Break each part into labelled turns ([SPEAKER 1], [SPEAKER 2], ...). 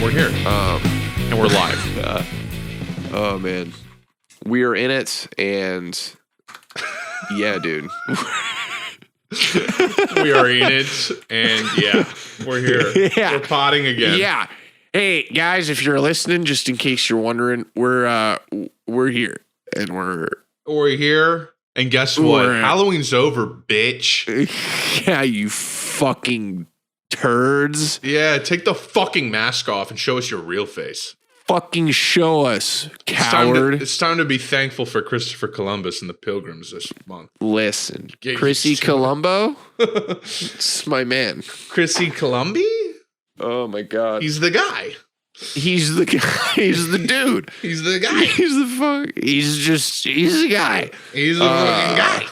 [SPEAKER 1] we're here. And we're live.
[SPEAKER 2] Oh, man. We are in it, and yeah, dude.
[SPEAKER 1] We are in it, and yeah, we're here.
[SPEAKER 2] Yeah.
[SPEAKER 1] We're potting again.
[SPEAKER 2] Yeah. Hey, guys, if you're listening, just in case you're wondering, we're here, and
[SPEAKER 1] We're here, and guess what? Halloween's over, bitch.
[SPEAKER 2] yeah, you fucking turds.
[SPEAKER 1] Yeah, take the fucking mask off and show us your real face.
[SPEAKER 2] Fucking show us, coward.
[SPEAKER 1] It's time to be thankful for Christopher Columbus and the Pilgrims this month.
[SPEAKER 2] Listen,
[SPEAKER 1] Get
[SPEAKER 2] Chrissy
[SPEAKER 1] used to it.
[SPEAKER 2] Columbo, it's my man.
[SPEAKER 1] Chrissy Columbi?
[SPEAKER 2] Oh my god,
[SPEAKER 1] He's the guy.
[SPEAKER 2] he's the guy. He's the dude.
[SPEAKER 1] He's the guy.
[SPEAKER 2] He's the fuck. He's the guy.
[SPEAKER 1] He's the fucking guy.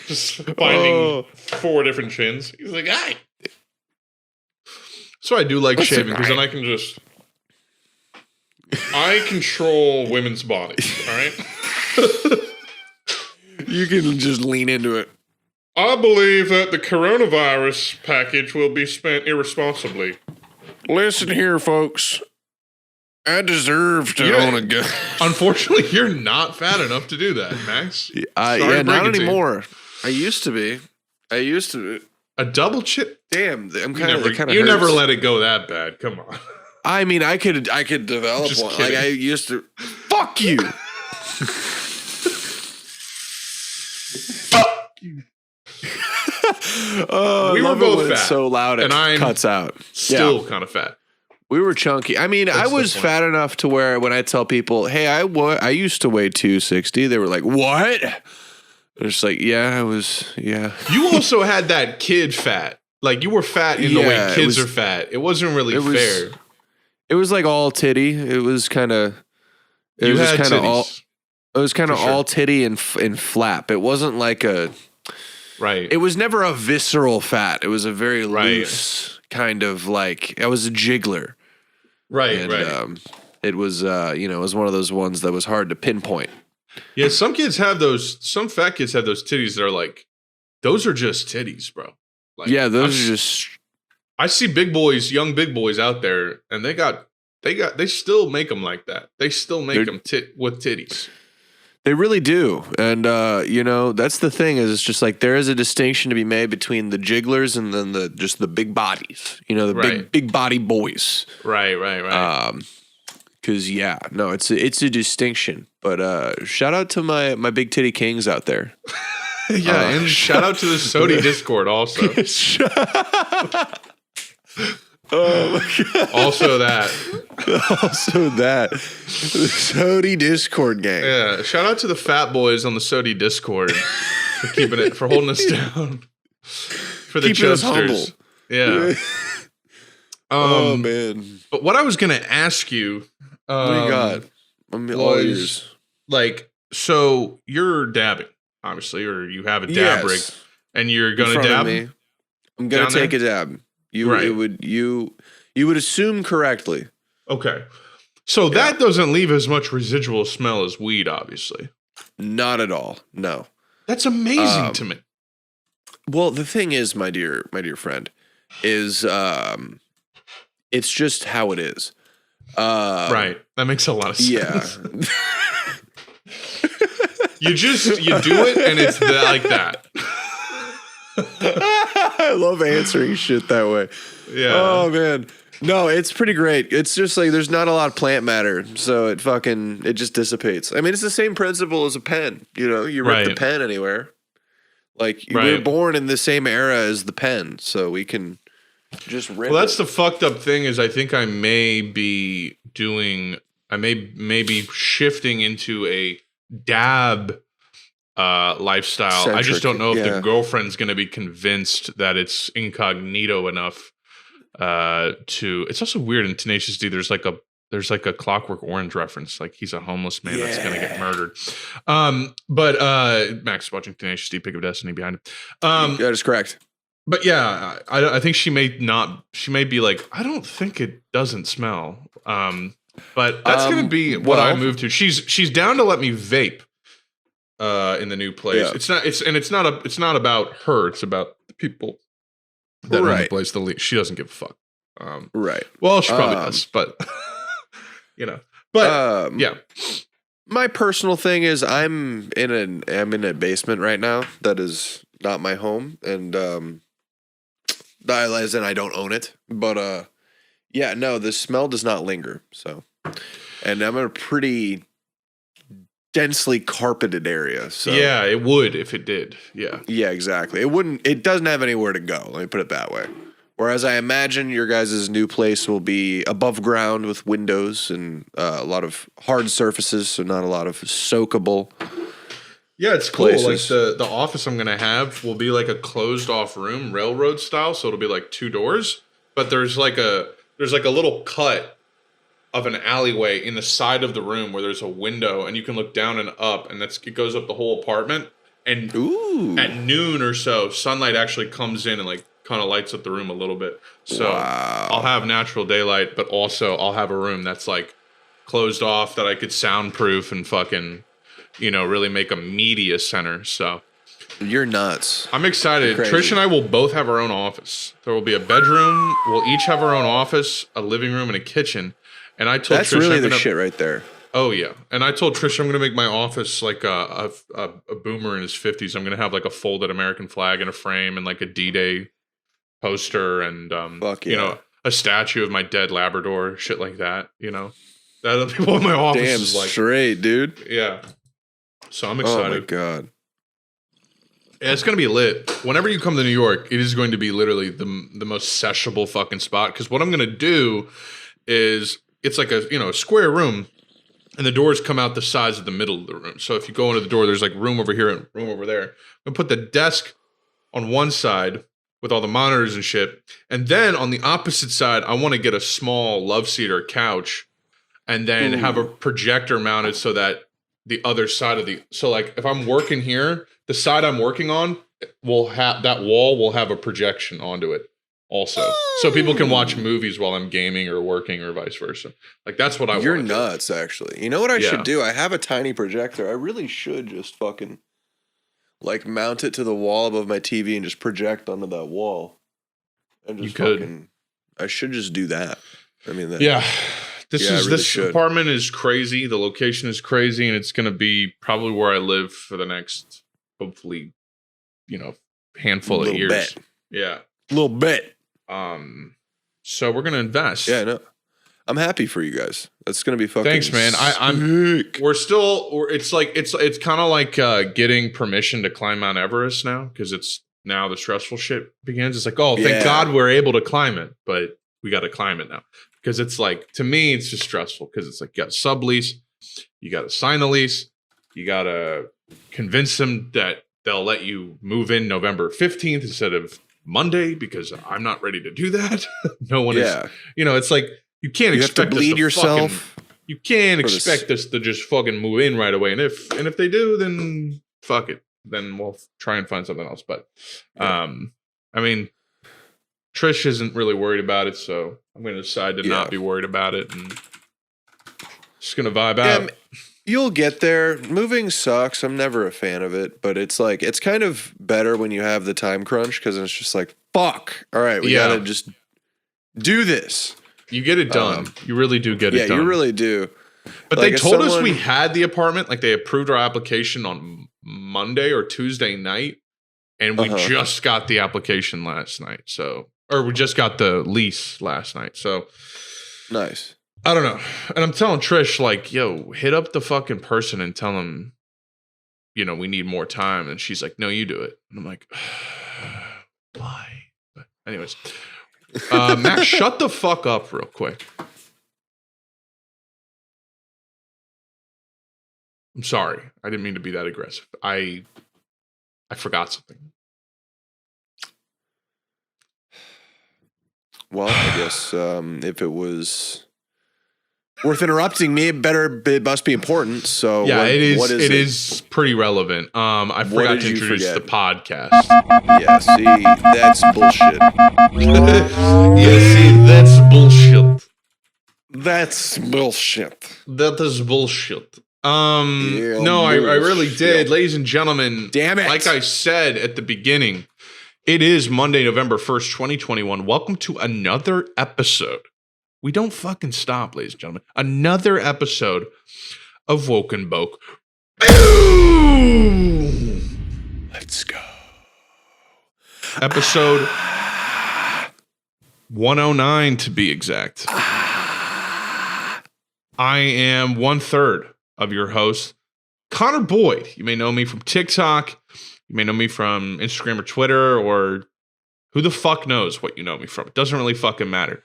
[SPEAKER 1] Just finding 4 different chins. He's the guy. So I do like
[SPEAKER 2] What's
[SPEAKER 1] shaving
[SPEAKER 2] the
[SPEAKER 1] because then
[SPEAKER 2] guy?
[SPEAKER 1] I can just... I control women's bodies, all right?
[SPEAKER 2] You can just lean into it.
[SPEAKER 1] I believe that the coronavirus package will be spent irresponsibly.
[SPEAKER 2] Listen here, folks. I deserve to
[SPEAKER 1] Yeah.
[SPEAKER 2] own a gun.
[SPEAKER 1] Unfortunately, you're not fat enough to do that, Max. Sorry
[SPEAKER 2] Yeah,
[SPEAKER 1] to break
[SPEAKER 2] not
[SPEAKER 1] it to you.
[SPEAKER 2] anymore. I used to be.
[SPEAKER 1] A double chip?
[SPEAKER 2] Damn, I'm
[SPEAKER 1] You never let it go that bad. Come on.
[SPEAKER 2] I mean, I could develop
[SPEAKER 1] Just
[SPEAKER 2] one.
[SPEAKER 1] kidding.
[SPEAKER 2] Like I used to. Fuck you. Oh,
[SPEAKER 1] We
[SPEAKER 2] I
[SPEAKER 1] were
[SPEAKER 2] love it
[SPEAKER 1] both
[SPEAKER 2] when it's
[SPEAKER 1] fat,
[SPEAKER 2] so loud it
[SPEAKER 1] and I'm
[SPEAKER 2] cuts out.
[SPEAKER 1] Still kind of fat.
[SPEAKER 2] We were chunky. I mean, I
[SPEAKER 1] That's the
[SPEAKER 2] was
[SPEAKER 1] point.
[SPEAKER 2] fat enough to where when I tell people, "Hey, I used to weigh 260," they were like, "What?" They're just like, "Yeah, I was. Yeah."
[SPEAKER 1] You also had that kid fat. Like, you were fat in the
[SPEAKER 2] Yeah,
[SPEAKER 1] way
[SPEAKER 2] it
[SPEAKER 1] kids
[SPEAKER 2] was-
[SPEAKER 1] are fat. It wasn't really
[SPEAKER 2] it was-
[SPEAKER 1] fair.
[SPEAKER 2] It was like all titty. It was kind of. It
[SPEAKER 1] You
[SPEAKER 2] was
[SPEAKER 1] had
[SPEAKER 2] kind of all.
[SPEAKER 1] titties.
[SPEAKER 2] It was kind of
[SPEAKER 1] For sure.
[SPEAKER 2] all titty and flap. It wasn't like a.
[SPEAKER 1] Right.
[SPEAKER 2] It was never a visceral fat. It was a very
[SPEAKER 1] Right.
[SPEAKER 2] loose kind of like. I was a jiggler.
[SPEAKER 1] right,
[SPEAKER 2] And,
[SPEAKER 1] right.
[SPEAKER 2] It was it was one of those ones that was hard to pinpoint.
[SPEAKER 1] Yeah, some fat kids have those titties that are like, those are just titties, bro. Like,
[SPEAKER 2] Yeah, those are just.
[SPEAKER 1] I see big boys, young big boys out there, and they still make them like that. They still make them with titties.
[SPEAKER 2] They really do. And, that's the thing is it's just like there is a distinction to be made between the jigglers and then just the big bodies, the
[SPEAKER 1] Right.
[SPEAKER 2] big body boys.
[SPEAKER 1] Right.
[SPEAKER 2] Cause it's a distinction, but, shout out to my big titty kings out there.
[SPEAKER 1] Yeah, and shout out to the Sodi Discord also.
[SPEAKER 2] Oh my God.
[SPEAKER 1] Also that.
[SPEAKER 2] Also that. The Sodi Discord gang.
[SPEAKER 1] Yeah, shout out to the fat boys on the Sodi Discord for holding us down. For the
[SPEAKER 2] Keeping us
[SPEAKER 1] chubsters. Yeah.
[SPEAKER 2] Oh man.
[SPEAKER 1] But what I was gonna ask you,
[SPEAKER 2] Oh my God. I'm all ears.
[SPEAKER 1] like, so you're dabbing, obviously, or you have a dab rig, and you're
[SPEAKER 2] In
[SPEAKER 1] gonna
[SPEAKER 2] front of
[SPEAKER 1] dab.
[SPEAKER 2] me. I'm gonna
[SPEAKER 1] down
[SPEAKER 2] take
[SPEAKER 1] there?
[SPEAKER 2] a dab. You
[SPEAKER 1] Right.
[SPEAKER 2] you would assume correctly.
[SPEAKER 1] Okay, so that doesn't leave as much residual smell as weed, obviously.
[SPEAKER 2] Not at all. No.
[SPEAKER 1] That's amazing to me.
[SPEAKER 2] Well, the thing is, my dear friend, is it's just how it is.
[SPEAKER 1] Right, that makes a lot of sense.
[SPEAKER 2] Yeah.
[SPEAKER 1] You do it, and it's like that.
[SPEAKER 2] I love answering shit that way.
[SPEAKER 1] Yeah.
[SPEAKER 2] Oh man. No, it's pretty great. It's just like there's not a lot of plant matter, so it just dissipates. I mean, it's the same principle as a pen. You rip the
[SPEAKER 1] Right.
[SPEAKER 2] pen anywhere. Like we were
[SPEAKER 1] Right.
[SPEAKER 2] born in the same era as the pen, so we can just rip.
[SPEAKER 1] Well, that's
[SPEAKER 2] it.
[SPEAKER 1] the fucked up thing is I think I may be shifting into a dab lifestyle. I just don't know if the girlfriend's going to be convinced that it's incognito enough it's also weird in Tenacious D. There's like a Clockwork Orange reference. Like he's a homeless man that's going to get murdered. But Max is watching Tenacious D, Pick of Destiny behind him.
[SPEAKER 2] That is correct.
[SPEAKER 1] But yeah, I think she may be like, I don't think it doesn't smell. But that's going to be what I move to. She's down to let me vape in the new place.
[SPEAKER 2] Yeah.
[SPEAKER 1] It's not about her. It's about the people that run the place. She doesn't give a fuck.
[SPEAKER 2] Right.
[SPEAKER 1] Well, she probably does, but But yeah.
[SPEAKER 2] My personal thing is I'm in a basement right now that is not my home, and as in I don't own it. But yeah, no, the smell does not linger. So, and I'm in a pretty densely carpeted area. So
[SPEAKER 1] yeah, it would if it did. Yeah.
[SPEAKER 2] Yeah, exactly. It doesn't have anywhere to go. Let me put it that way. Whereas I imagine your guys' new place will be above ground with windows and a lot of hard surfaces, so not a lot of soakable.
[SPEAKER 1] Yeah, it's cool. Places. Like the office I'm gonna have will be like a closed off room, railroad style. So it'll be like 2 doors, but there's like a little cut of an alleyway in the side of the room where there's a window, and you can look down and up, and it goes up the whole apartment. And at noon or so, sunlight actually comes in and like kind of lights up the room a little bit. So I'll have natural daylight, but also I'll have a room that's like closed off that I could soundproof and fucking, really make a media center. So
[SPEAKER 2] you're nuts.
[SPEAKER 1] I'm excited. Trish and I will both have our own office. There will be a bedroom. We'll each have our own office, a living room, and a kitchen. And I told
[SPEAKER 2] that's
[SPEAKER 1] Trish
[SPEAKER 2] really the shit right there.
[SPEAKER 1] Oh yeah, and I told Trish I'm going to make my office like a boomer in his 50s. I'm going to have like a folded American flag in a frame and like a D-Day poster and a statue of my dead Labrador, shit like that. That'll be what my office is like.
[SPEAKER 2] Straight, dude.
[SPEAKER 1] Yeah. So I'm excited.
[SPEAKER 2] Oh my god.
[SPEAKER 1] Yeah, it's gonna be lit. Whenever you come to New York, it is going to be literally the most seshable fucking spot. Because what I'm gonna do is it's like a square room, and the doors come out the sides of the middle of the room. So if you go into the door, there's like room over here and room over there. I'm gonna put the desk on one side with all the monitors and shit, and then on the opposite side, I want to get a small love seat or couch, and then have a projector mounted so that the other side of so like if I'm working here, the side I'm working on will have that wall will have a projection onto it also, so people can watch movies while I'm gaming or working or vice versa. Like that's what I want.
[SPEAKER 2] You're nuts, actually. You know what I should do? I have a tiny projector. I really should just fucking like mount it to the wall above my TV and just project onto that wall. And just I should just do that. I mean,
[SPEAKER 1] this apartment is crazy. The location is crazy, and it's going to be probably where I live for the next, hopefully, handful of years.
[SPEAKER 2] Bit.
[SPEAKER 1] Yeah,
[SPEAKER 2] a little bit.
[SPEAKER 1] So we're going to invest.
[SPEAKER 2] Yeah, I know. I'm happy for you guys. That's going to be fucking.
[SPEAKER 1] Thanks, man. It's kind of like getting permission to climb Mount Everest now, because it's now the stressful shit begins. It's like, oh, thank God we're able to climb it, but we got to climb it now. Because it's like, to me, it's just stressful because it's like you got to sublease, you got to sign the lease, you got to convince them that they'll let you move in November 15th instead of Monday, because I'm not ready to do that. No one is, it's like you can't expect
[SPEAKER 2] to bleed yourself.
[SPEAKER 1] You can't expect us to just fucking move in right away. And if they do, then fuck it. Then we'll try and find something else. But I mean, Trish isn't really worried about it, so I'm going to decide to not be worried about it and just going to vibe out.
[SPEAKER 2] You'll get there. Moving sucks. I'm never a fan of it, but it's like it's kind of better when you have the time crunch, because it's just like, fuck. All right, we got to just do this.
[SPEAKER 1] You get it done. You really do get it done.
[SPEAKER 2] Yeah, you really do.
[SPEAKER 1] But like, they told us we had the apartment. Like, they approved our application on Monday or Tuesday night, and we just got the application last night. Or we just got the lease last night. So
[SPEAKER 2] nice.
[SPEAKER 1] I don't know. And I'm telling Trish, like, yo, hit up the fucking person and tell them, we need more time. And she's like, no, you do it. And I'm like, why? But anyways, Max, shut the fuck up real quick. I'm sorry. I didn't mean to be that aggressive. I forgot something.
[SPEAKER 2] Well, I guess if it was worth interrupting me, it must be important. So
[SPEAKER 1] yeah, it is. It is pretty relevant. I forgot to introduce the podcast.
[SPEAKER 2] Yeah, see, that's bullshit.
[SPEAKER 1] That's bullshit.
[SPEAKER 2] That's bullshit.
[SPEAKER 1] That is bullshit. No, I really did, ladies and gentlemen.
[SPEAKER 2] Damn it!
[SPEAKER 1] Like I said at the beginning, It is Monday, November 1st, 2021. Welcome to another episode. We don't fucking stop, ladies and gentlemen. Another episode of Woke and Boke.
[SPEAKER 2] Let's go.
[SPEAKER 1] Episode 109 to be exact. I am 1/3 of your host, Connor Boyd. You may know me from TikTok. You may know me from Instagram or Twitter, or who the fuck knows what you know me from. It doesn't really fucking matter.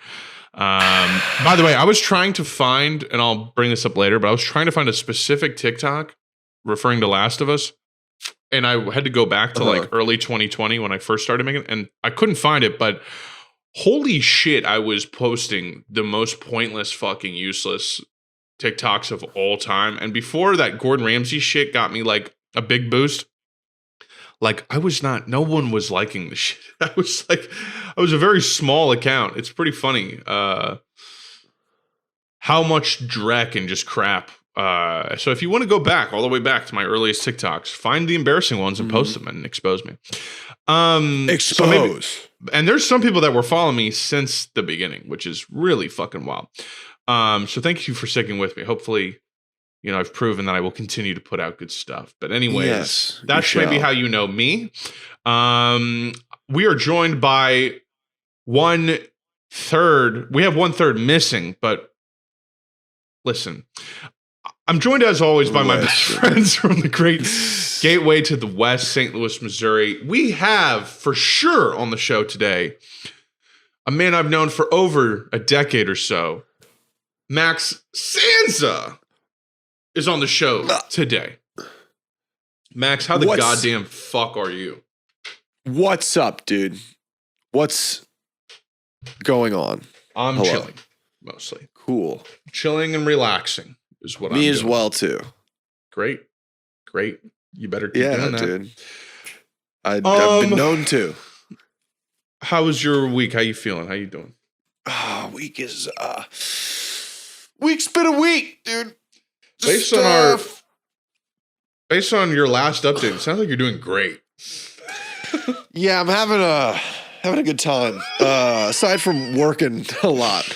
[SPEAKER 1] By the way, I was trying to find, and I'll bring this up later, but I was trying to find a specific TikTok referring to Last of Us. And I had to go back to like early 2020 when I first started making it, and I couldn't find it, but holy shit, I was posting the most pointless, fucking useless TikToks of all time. And before that Gordon Ramsay shit got me like a big boost, like no one was liking the shit. I was a very small account. It's pretty funny how much dreck and just crap. So if you want to go back all the way back to my earliest TikToks, find the embarrassing ones and post them and expose me.
[SPEAKER 2] Expose.
[SPEAKER 1] And there's some people that were following me since the beginning, which is really fucking wild. So thank you for sticking with me. Hopefully, I've proven that I will continue to put out good stuff. But anyways,
[SPEAKER 2] yes,
[SPEAKER 1] that's maybe how you know me. We are joined by 1/3. We have 1/3 missing, but listen, I'm joined as always by my best friends from the great gateway to the West, St. Louis, Missouri. We have for sure on the show today a man I've known for over a decade or so. Max Sansa is on the show today. Max, how the goddamn fuck are you?
[SPEAKER 2] What's up, dude? What's going on?
[SPEAKER 1] I'm chilling, mostly.
[SPEAKER 2] Cool.
[SPEAKER 1] Chilling and relaxing is what I'm doing.
[SPEAKER 2] Me as well, too.
[SPEAKER 1] Great. You better keep doing that.
[SPEAKER 2] Dude. I've been known to.
[SPEAKER 1] How was your week? How you feeling? How you doing?
[SPEAKER 2] Week's been a week, dude.
[SPEAKER 1] Based on your last update, it sounds like you're doing great.
[SPEAKER 2] Yeah, I'm having a good time. Aside from working a lot,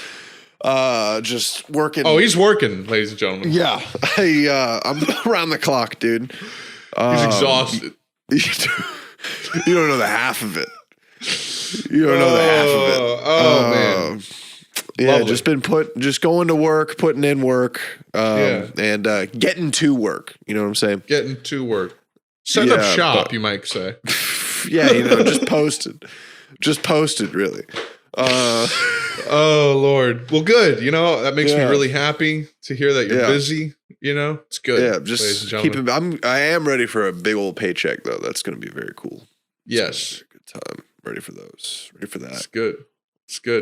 [SPEAKER 2] just working.
[SPEAKER 1] Oh, he's working, ladies and gentlemen.
[SPEAKER 2] Yeah, I'm around the clock, dude.
[SPEAKER 1] He's exhausted.
[SPEAKER 2] You don't know the half of it.
[SPEAKER 1] Oh man.
[SPEAKER 2] Yeah, lovely. just going to work, putting in work, and getting to work. You know what I'm saying?
[SPEAKER 1] Getting to work. Setting up shop, you might say.
[SPEAKER 2] Yeah, just posted, really.
[SPEAKER 1] Oh Lord. Well, good. That makes me really happy to hear that you're busy. It's good.
[SPEAKER 2] Yeah, just keeping. I am ready for a big old paycheck though. That's going to be very cool.
[SPEAKER 1] Yes,
[SPEAKER 2] good time. Ready for those. Ready for that.
[SPEAKER 1] It's good.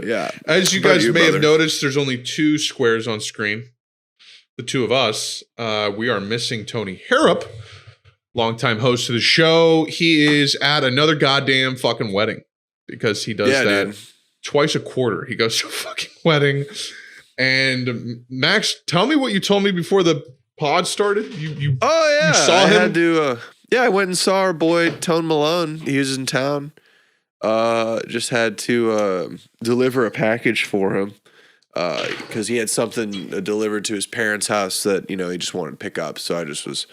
[SPEAKER 2] Yeah.
[SPEAKER 1] As you guys may have noticed, there's only two squares on screen. The two of us. We are missing Tony Harrop, longtime host of the show. He is at another goddamn fucking wedding because he does that. Dude. Twice a quarter. He goes to a fucking wedding. And Max, tell me what you told me before the pod started. You saw him?
[SPEAKER 2] I went and saw our boy Tone Malone. He was in town. Just had to deliver a package for him because he had something delivered to his parents' house that he just wanted to pick up. So I just was,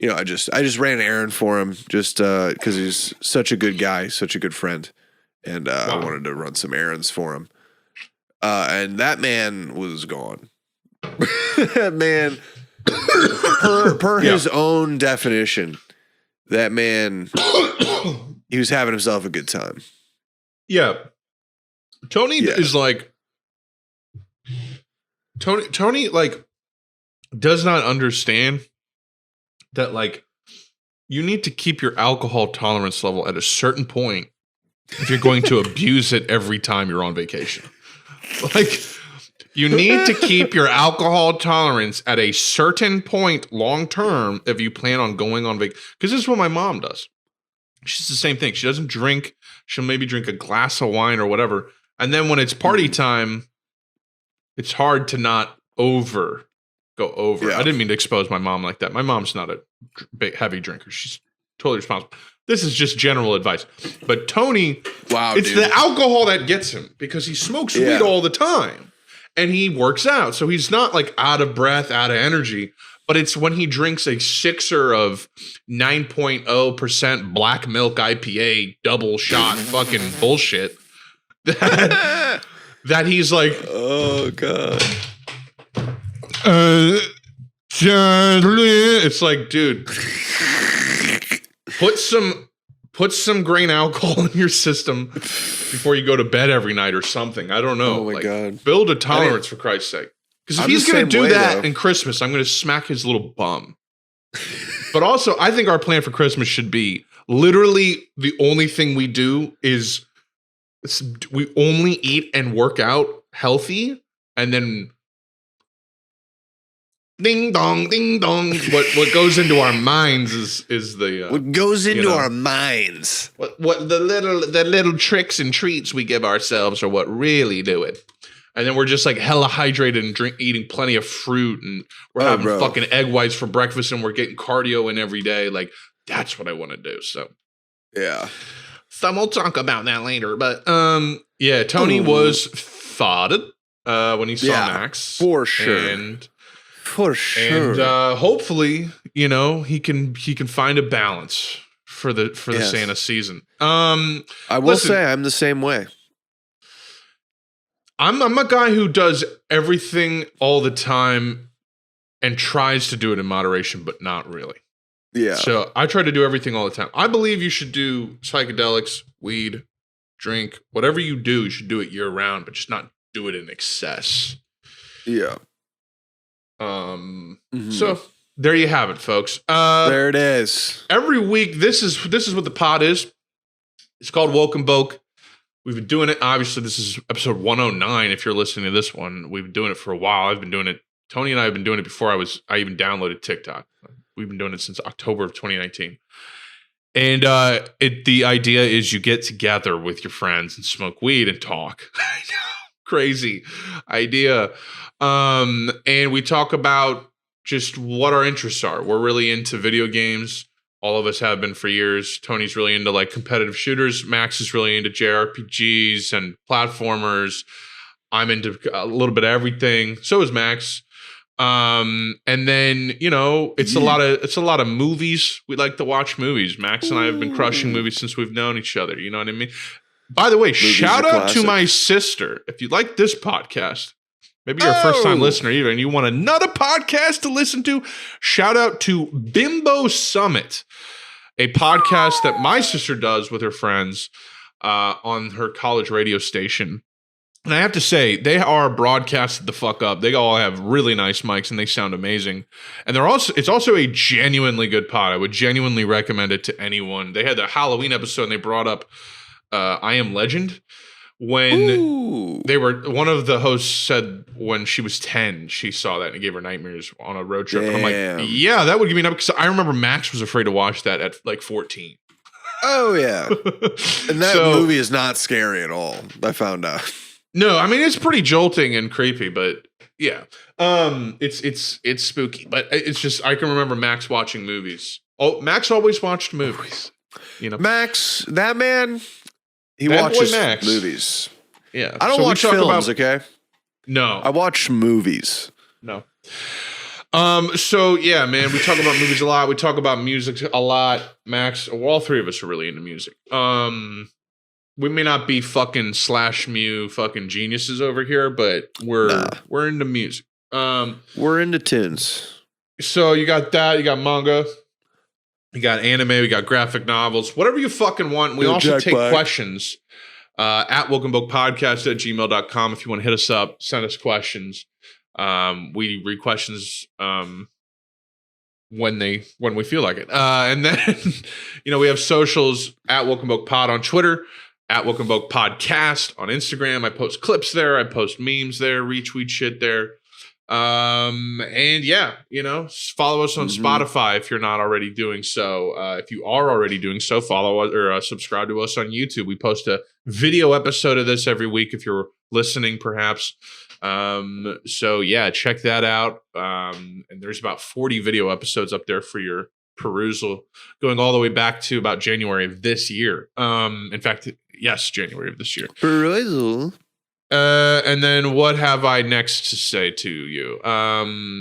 [SPEAKER 2] I just ran an errand for him just because he's such a good guy, such a good friend. And I wanted to run some errands for him. And that man was gone. That man, per his own definition, that man, he was having himself a good time.
[SPEAKER 1] Yeah. Tony is like, Tony like does not understand that like you need to keep your alcohol tolerance level at a certain point if you're going to abuse it every time you're on vacation. Like, you need to keep your alcohol tolerance at a certain point long term if you plan on going on vacation. Because this is what my mom does. She's the same thing. She doesn't drink. She'll maybe drink a glass of wine or whatever. And then when it's party time, it's hard to not go over. Yeah. I didn't mean to expose my mom like that. My mom's not a heavy drinker. She's totally responsible. This is just general advice. But Tony, it's the alcohol that gets him because he smokes weed all the time and he works out. So he's not like out of breath, out of energy. But it's when he drinks a sixer of 9.0% black milk IPA double shot fucking bullshit that he's like,
[SPEAKER 2] oh God.
[SPEAKER 1] It's like, dude, put some grain alcohol in your system before you go to bed every night or something. I don't know.
[SPEAKER 2] Oh my God.
[SPEAKER 1] Build a tolerance for Christ's sake. Because if he's going to do that in Christmas, I'm going to smack his little bum. But also, I think our plan for Christmas should be literally the only thing we do is we only eat and work out healthy, and then ding dong, ding dong. What goes into our minds is the
[SPEAKER 2] what goes into our minds.
[SPEAKER 1] What the little tricks and treats we give ourselves are what really do it. And then we're just like hella hydrated and eating plenty of fruit, and we're having fucking egg whites for breakfast, and we're getting cardio in every day. Like, that's what I want to do. So,
[SPEAKER 2] yeah.
[SPEAKER 1] So we'll talk about that later. But yeah, Tony was farted when he saw Max.
[SPEAKER 2] For sure.
[SPEAKER 1] And hopefully, you know, he can find a balance for the Santa season.
[SPEAKER 2] I will say I'm the same way.
[SPEAKER 1] I'm a guy who does everything all the time and tries to do it in moderation, but not really.
[SPEAKER 2] Yeah.
[SPEAKER 1] So I try to do everything all the time. I believe you should do psychedelics, weed, drink, whatever you do, you should do it year round, but just not do it in excess.
[SPEAKER 2] Yeah.
[SPEAKER 1] So there you have it, folks.
[SPEAKER 2] There it is.
[SPEAKER 1] Every week, this is what the pod is. It's called Woke and Boke. We've been doing it. Obviously, this is episode 109. If you're listening to this one, we've been doing it for a while. I've been doing it. Tony and I have been doing it before I even downloaded TikTok. We've been doing it since October of 2019. And the idea is you get together with your friends and smoke weed and talk. Crazy idea. And we talk about just what our interests are. We're really into video games. All of us have been for years. Tony's really into like competitive shooters. Max is really into JRPGs and platformers. I'm into a little bit of everything. So is Max. And then, you know, it's a lot of movies. We like to watch movies. Max and I have been crushing movies since we've known each other. You know what I mean? By the way, shout out to my sister. If you like this podcast, maybe you're a first-time listener even, and you want another podcast to listen to, shout out to Bimbo Summit, a podcast that my sister does with her friends on her college radio station. And I have to say, they are broadcasted the fuck up. They all have really nice mics, and they sound amazing. And it's also a genuinely good pod. I would genuinely recommend it to anyone. They had the Halloween episode, and they brought up I Am Legend. When one of the hosts said when she was 10, she saw that and it gave her nightmares on a road trip. And I'm like, yeah, that would give me because I remember Max was afraid to watch that at like 14.
[SPEAKER 2] Oh yeah. And that movie is not scary at all. I found out.
[SPEAKER 1] No, I mean, it's pretty jolting and creepy, but yeah. It's spooky, but it's just, I can remember Max watching movies. Oh, Max always watched movies. You know,
[SPEAKER 2] Max, that man, he watches movies.
[SPEAKER 1] Yeah.
[SPEAKER 2] I don't watch films, okay?
[SPEAKER 1] No.
[SPEAKER 2] I watch movies.
[SPEAKER 1] No. So yeah, man, we talk about movies a lot. We talk about music a lot. Max, all three of us are really into music. We may not be fucking /mu fucking geniuses over here, but we're into music.
[SPEAKER 2] We're into tunes.
[SPEAKER 1] So you got that, you got manga, you got anime, we got graphic novels, whatever you fucking want. We also take questions at wokeandbokepodcast@gmail.com. If you want to hit us up, send us questions. We read questions when we feel like it. And then we have socials at Woke and Boke Pod on Twitter, at Woke and Boke Podcast on Instagram. I post clips there, I post memes there, retweet shit there. And yeah, follow us on Spotify if you're not already doing so. If you are already doing so, follow us or subscribe to us on YouTube. We post a video episode of this every week if you're listening, perhaps. So yeah, check that out. And there's about 40 video episodes up there for your perusal, going all the way back to about January of this year. In fact, yes, January of this year.
[SPEAKER 2] Perusal.
[SPEAKER 1] And then what have I next to say to you?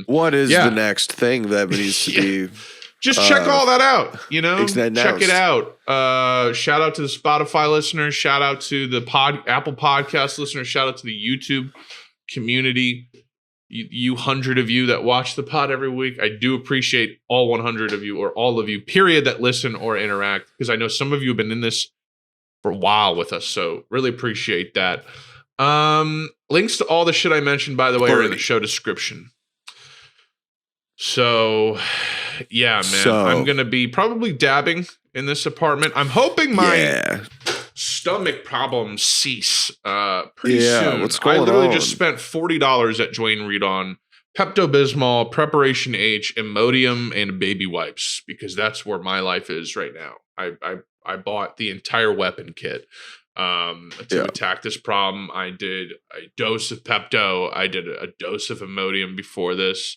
[SPEAKER 2] What is the next thing that needs to be?
[SPEAKER 1] Just check all that out, you know?
[SPEAKER 2] Announced.
[SPEAKER 1] Check it out. Shout out to the Spotify listeners. Shout out to the Apple Podcast listeners. Shout out to the YouTube community. You 100 of you that watch the pod every week. I do appreciate all 100 of you, or all of you, period, that listen or interact, because I know some of you have been in this for a while with us. So really appreciate that. Links to all the shit I mentioned, by the way, are in the show description. So, yeah, man, I'm going to be probably dabbing in this apartment. I'm hoping my stomach problems cease pretty soon.
[SPEAKER 2] What's going on?
[SPEAKER 1] I literally just spent $40 at Dwayne Reed on Pepto-Bismol, Preparation H, Imodium, and baby wipes, because that's where my life is right now. I bought the entire weapon kit to attack this problem. I did a dose of Pepto. I did a dose of Imodium before this.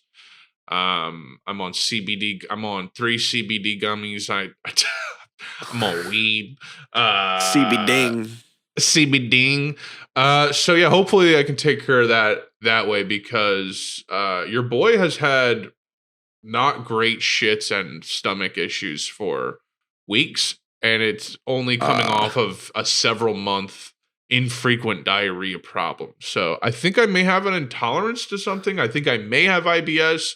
[SPEAKER 1] I'm on CBD. I'm on 3 CBD gummies. I'm on weed.
[SPEAKER 2] CBD.
[SPEAKER 1] So yeah, hopefully I can take care of that way, because your boy has had not great shits and stomach issues for weeks, and it's only coming off of a several month infrequent diarrhea problem. So I think I may have an intolerance to something. I think I may have IBS.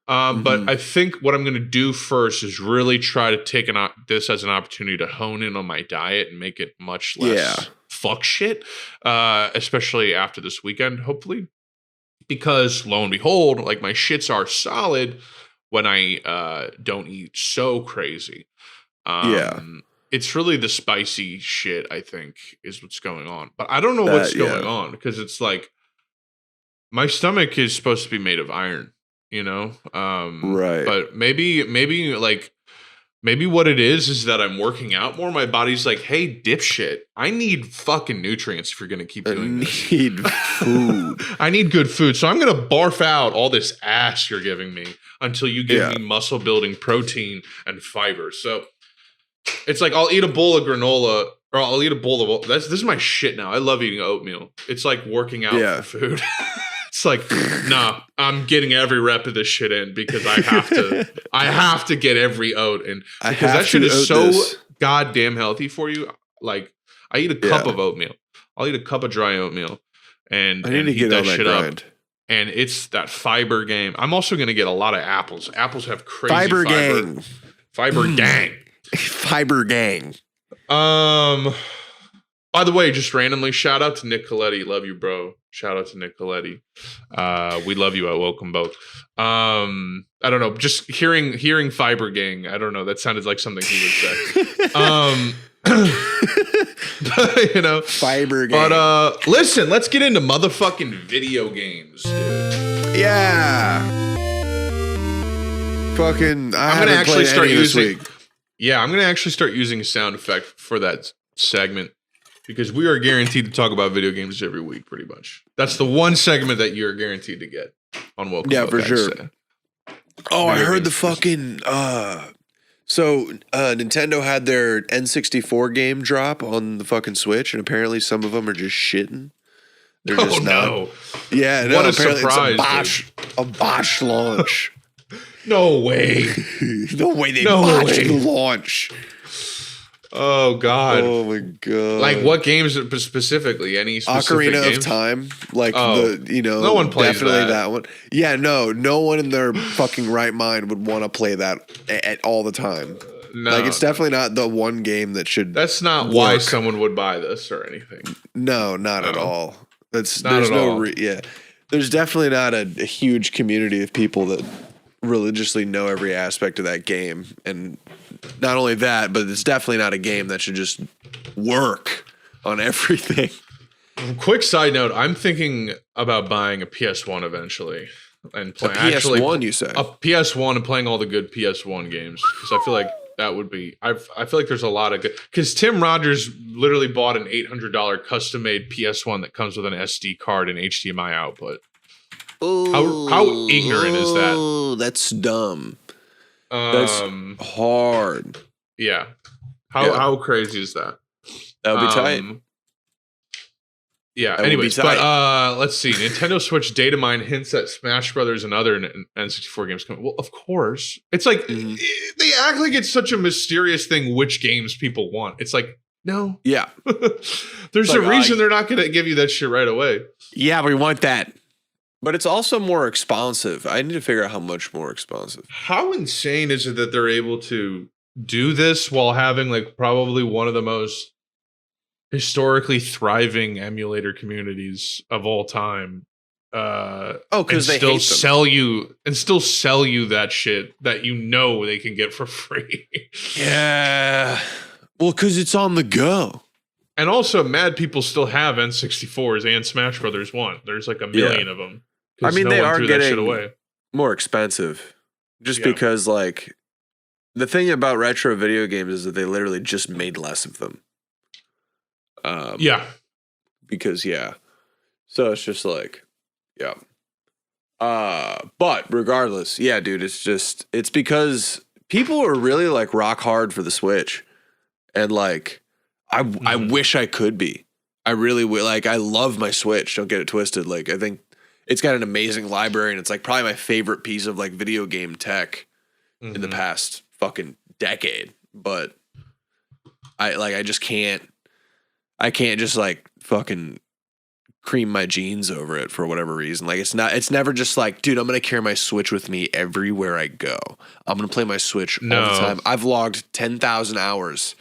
[SPEAKER 1] But I think what I'm going to do first is really try to take this as an opportunity to hone in on my diet and make it much less fuck shit, especially after this weekend, hopefully. Because lo and behold, like, my shits are solid when I don't eat so crazy. It's really the spicy shit, I think, is what's going on. But I don't know what's going on, because it's like my stomach is supposed to be made of iron. You know,
[SPEAKER 2] right?
[SPEAKER 1] But maybe what it is that I'm working out more. My body's like, hey, dipshit, I need fucking nutrients if you're gonna keep doing this.
[SPEAKER 2] I need food.
[SPEAKER 1] I need good food, so I'm gonna barf out all this ass you're giving me until you give me muscle building protein and fiber. So it's like I'll eat a bowl of granola, or I'll eat a bowl of this is my shit now. I love eating oatmeal. It's like working out for food. It's like, nah, I'm getting every rep of this shit in, because I have to get every oat in, because that shit is so goddamn healthy for you. Like, I eat a cup of oatmeal. I'll eat a cup of dry oatmeal and heat that shit up. And it's that fiber game. I'm also going to get a lot of apples. Apples have crazy fiber. Fiber gang.
[SPEAKER 2] Fiber gang.
[SPEAKER 1] By the way, just randomly, shout out to Nick Coletti. Love you, bro. Shout out to Nick Coletti. We love you at Welcome Boke. I don't know. Just hearing Fiber Gang. I don't know. That sounded like something he would say. But, you know,
[SPEAKER 2] Fiber Gang.
[SPEAKER 1] But listen, let's get into motherfucking video games, dude.
[SPEAKER 2] Yeah. Fucking. I'm gonna
[SPEAKER 1] actually start using. Yeah, I'm gonna actually start using a sound effect for that segment, because we are guaranteed to talk about video games every week, pretty much. That's the one segment that you're guaranteed to get on Welcome.
[SPEAKER 2] Yeah, for sure. Oh, I heard the fucking. So Nintendo had their N64 game drop on the fucking Switch, and apparently some of them are just shitting. They're just
[SPEAKER 1] no.
[SPEAKER 2] Yeah, no,
[SPEAKER 1] what a
[SPEAKER 2] apparently
[SPEAKER 1] surprise!
[SPEAKER 2] It's a botch launch.
[SPEAKER 1] No way.
[SPEAKER 2] No way they botched the launch.
[SPEAKER 1] Oh God!
[SPEAKER 2] Oh my God!
[SPEAKER 1] Like, what games specifically? Any specific
[SPEAKER 2] Ocarina
[SPEAKER 1] games?
[SPEAKER 2] of Time? Like
[SPEAKER 1] no one plays
[SPEAKER 2] definitely that one. Yeah, no one in their fucking right mind would want to play that at all the time.
[SPEAKER 1] No,
[SPEAKER 2] like, it's definitely not the one game that should.
[SPEAKER 1] That's not why someone would buy this or anything.
[SPEAKER 2] No, not at all. There's definitely not a huge community of people that religiously know every aspect of that game, and not only that, but it's definitely not a game that should just work on everything.
[SPEAKER 1] Quick side note, I'm thinking about buying a PS1 eventually. And
[SPEAKER 2] a PS1, you say?
[SPEAKER 1] A PS1 and playing all the good PS1 games. Because I feel like that would be... I feel like there's a lot of good... Because Tim Rogers literally bought an $800 custom-made PS1 that comes with an SD card and HDMI output. How ignorant is that?
[SPEAKER 2] Oh, that's dumb. That's hard.
[SPEAKER 1] Yeah. How crazy is that?
[SPEAKER 2] That would be tight.
[SPEAKER 1] Yeah. Anyways, but let's see. Nintendo Switch data mine hints at Smash Brothers and other N64 games coming. Well, of course. It's like they act like it's such a mysterious thing which games people want. It's like, no.
[SPEAKER 2] Yeah.
[SPEAKER 1] There's a reason they're not going to give you that shit right away.
[SPEAKER 2] Yeah, we want that. But it's also more expansive. I need to figure out how much more expansive.
[SPEAKER 1] How insane is it that they're able to do this while having like probably one of the most historically thriving emulator communities of all time?
[SPEAKER 2] Because they
[SPEAKER 1] still sell you that shit that they can get for free.
[SPEAKER 2] Yeah. Well, because it's on the go.
[SPEAKER 1] And also, mad people still have N64s and Smash Brothers 1. There's like a million of them.
[SPEAKER 2] I mean, they are getting more expensive. Just because, like, the thing about retro video games is that they literally just made less of them. Because, So it's just like, but regardless, dude, it's because people are really, like, rock hard for the Switch. And, like, I wish I could be. I really will. Like, I love my Switch. Don't get it twisted. Like, I think it's got an amazing library, and it's like probably my favorite piece of like video game tech in the past fucking decade. But I just can't. I can't just like fucking cream my jeans over it for whatever reason. Like it's never just like, dude, I'm gonna carry my Switch with me everywhere I go. I'm gonna play my Switch all the time. I've logged 10,000 hours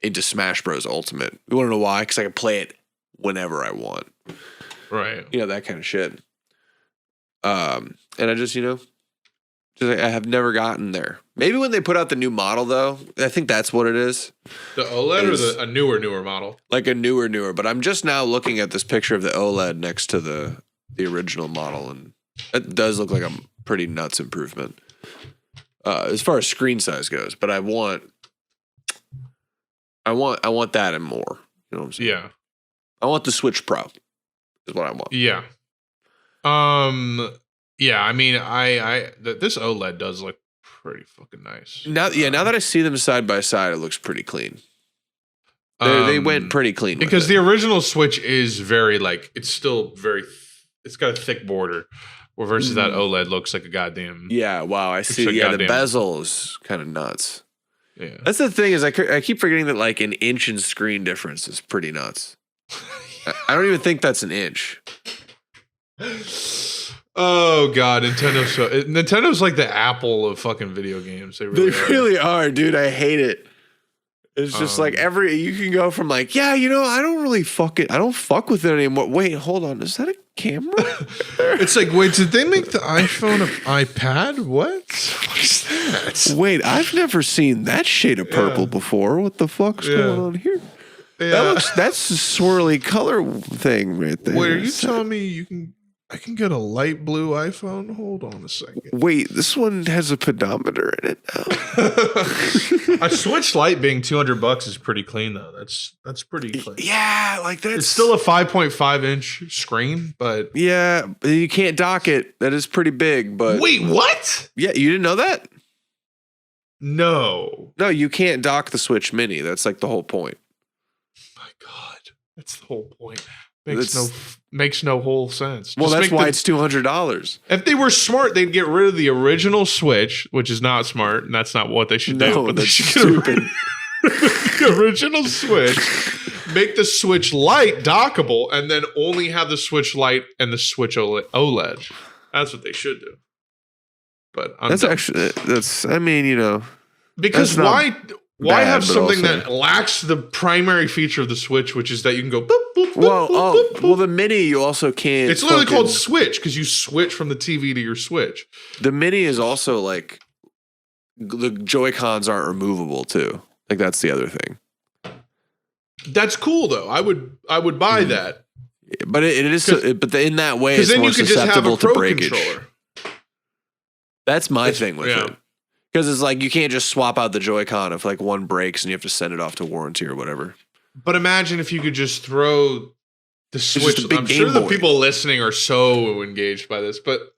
[SPEAKER 2] into Smash Bros. Ultimate. You want to know why? Because I can play it whenever I want.
[SPEAKER 1] Right.
[SPEAKER 2] You know, that kind of shit. And I just, I have never gotten there. Maybe when they put out the new model, though, I think that's what it is.
[SPEAKER 1] The OLED or a newer model?
[SPEAKER 2] Like a newer. But I'm just now looking at this picture of the OLED next to the original model, and it does look like a pretty nuts improvement as far as screen size goes. But I want that and more. You know what I'm saying?
[SPEAKER 1] Yeah.
[SPEAKER 2] I want the Switch Pro. Is what I want.
[SPEAKER 1] Yeah. Yeah. I mean, this OLED does look pretty fucking nice.
[SPEAKER 2] Now that I see them side by side, it looks pretty clean. They went pretty clean
[SPEAKER 1] because the original Switch is very like it's still very. It's got a thick border, versus that OLED looks like a goddamn.
[SPEAKER 2] Yeah. Wow. I see. Yeah. The bezel is kind of nuts.
[SPEAKER 1] Yeah.
[SPEAKER 2] That's the thing is I keep forgetting that like an inch in screen difference is pretty nuts. I don't even think that's an inch.
[SPEAKER 1] Oh god, Nintendo's like the Apple of fucking video games. They
[SPEAKER 2] really are, dude. I hate it. It's just like you can go from like, I don't fuck with it anymore. Wait, hold on. Is that a camera?
[SPEAKER 1] It's like, wait, did they make the iPhone an iPad? What is that?
[SPEAKER 2] Wait, I've never seen that shade of purple before. What the fuck's going on here? Yeah. That's a swirly color thing right there.
[SPEAKER 1] Wait, are you telling me I can get a light blue iPhone? Hold on a second.
[SPEAKER 2] Wait, this one has a pedometer in it now.
[SPEAKER 1] A Switch Lite being $200 is pretty clean though. That's pretty clean.
[SPEAKER 2] Yeah, like that's
[SPEAKER 1] it's still a 5.5 inch screen, but
[SPEAKER 2] yeah, you can't dock it. That is pretty big. But
[SPEAKER 1] wait, what?
[SPEAKER 2] Yeah, you didn't know that?
[SPEAKER 1] No,
[SPEAKER 2] you can't dock the Switch Mini. That's like the whole point.
[SPEAKER 1] My God, that's the whole point. Makes no whole sense.
[SPEAKER 2] Well, that's why it's $200.
[SPEAKER 1] If they were smart, they'd get rid of the original Switch, which is not smart, and that's not what they should do. But they should get rid of the original Switch, make the Switch Lite dockable, and then only have the Switch Lite and the Switch OLED. That's what they should do. But
[SPEAKER 2] because
[SPEAKER 1] why have something that lacks the primary feature of the Switch, which is that you can go boop, boop, boop,
[SPEAKER 2] well, the Mini you also can't.
[SPEAKER 1] It's literally called Switch because you switch from the TV to your Switch.
[SPEAKER 2] The Mini is also like the Joy-Cons aren't removable too. Like that's the other thing.
[SPEAKER 1] That's cool though. I would buy that.
[SPEAKER 2] But it is. But in that way, it's more susceptible to breakage. Controller. That's my thing with it. Because it's like you can't just swap out the Joy-Con if like one breaks and you have to send it off to warranty or whatever.
[SPEAKER 1] But imagine if you could just throw the Switch. I'm sure the people listening are so engaged by this, but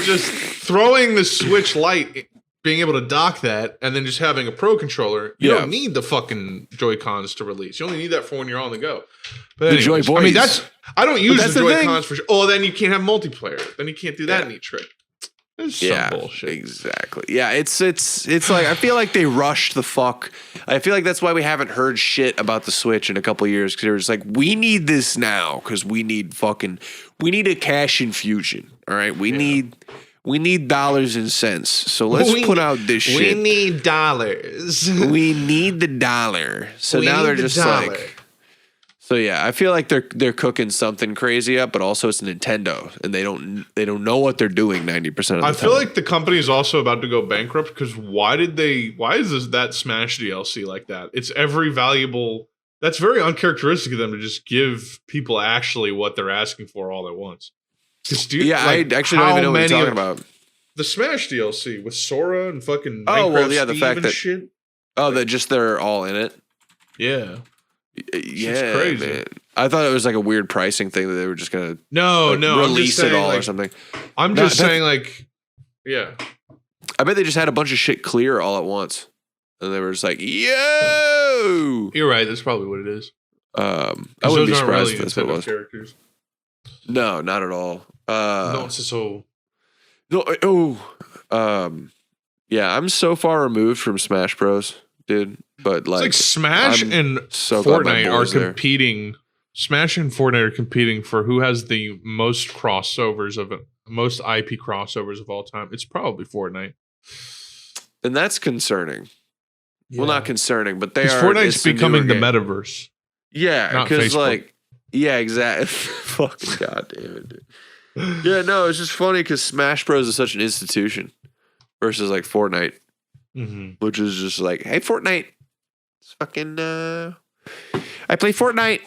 [SPEAKER 1] just throwing the Switch Lite being able to dock that and then just having a Pro controller, you don't need the fucking Joy-Cons to release. You only need that for when you're on the go. But anyways, the Joy Boys. I mean, I don't use the Joy-Cons for sure. Oh, then you can't have multiplayer. Then you can't do that neat trick. It's some bullshit.
[SPEAKER 2] Exactly. Yeah, it's like I feel like they rushed the fuck. I feel like that's why we haven't heard shit about the Switch in a couple of years, because they were just like, we need this now because we need a cash infusion. All right, we need dollars and cents. So let's put out this shit.
[SPEAKER 1] We need dollars.
[SPEAKER 2] We need the dollar. So now they're just like. So yeah, I feel like they're cooking something crazy up, but also it's Nintendo, and they don't know what they're doing 90% of the time.
[SPEAKER 1] I feel like the company is also about to go bankrupt, because why is that Smash DLC like that? It's every valuable. That's very uncharacteristic of them to just give people actually what they're asking for all at once.
[SPEAKER 2] I actually don't even know what you're talking about.
[SPEAKER 1] The Smash DLC with Sora and fucking
[SPEAKER 2] the fact that
[SPEAKER 1] shit.
[SPEAKER 2] They're all in it.
[SPEAKER 1] Yeah.
[SPEAKER 2] Yeah, crazy. Man. I thought it was like a weird pricing thing that they were just gonna
[SPEAKER 1] release
[SPEAKER 2] it all or something.
[SPEAKER 1] I'm just saying, like, yeah.
[SPEAKER 2] I bet they just had a bunch of shit clear all at once, and they were just like, "Yo!"
[SPEAKER 1] You're right. That's probably what it is.
[SPEAKER 2] I wouldn't be surprised if that's what it was.
[SPEAKER 1] Characters.
[SPEAKER 2] No, not at all.
[SPEAKER 1] No, it's so.
[SPEAKER 2] No. Yeah, I'm so far removed from Smash Bros, dude. But like,
[SPEAKER 1] it's like Smash and Fortnite are competing. Smash and Fortnite are competing for who has the most crossovers most IP crossovers of all time. It's probably Fortnite,
[SPEAKER 2] and that's concerning. Yeah. Well, not concerning, but
[SPEAKER 1] Fortnite's becoming the metaverse.
[SPEAKER 2] Yeah, because exactly. Fucking goddamn it, dude. Yeah, no, it's just funny because Smash Bros is such an institution versus like Fortnite, which is just like, hey, Fortnite. Fucking I play Fortnite.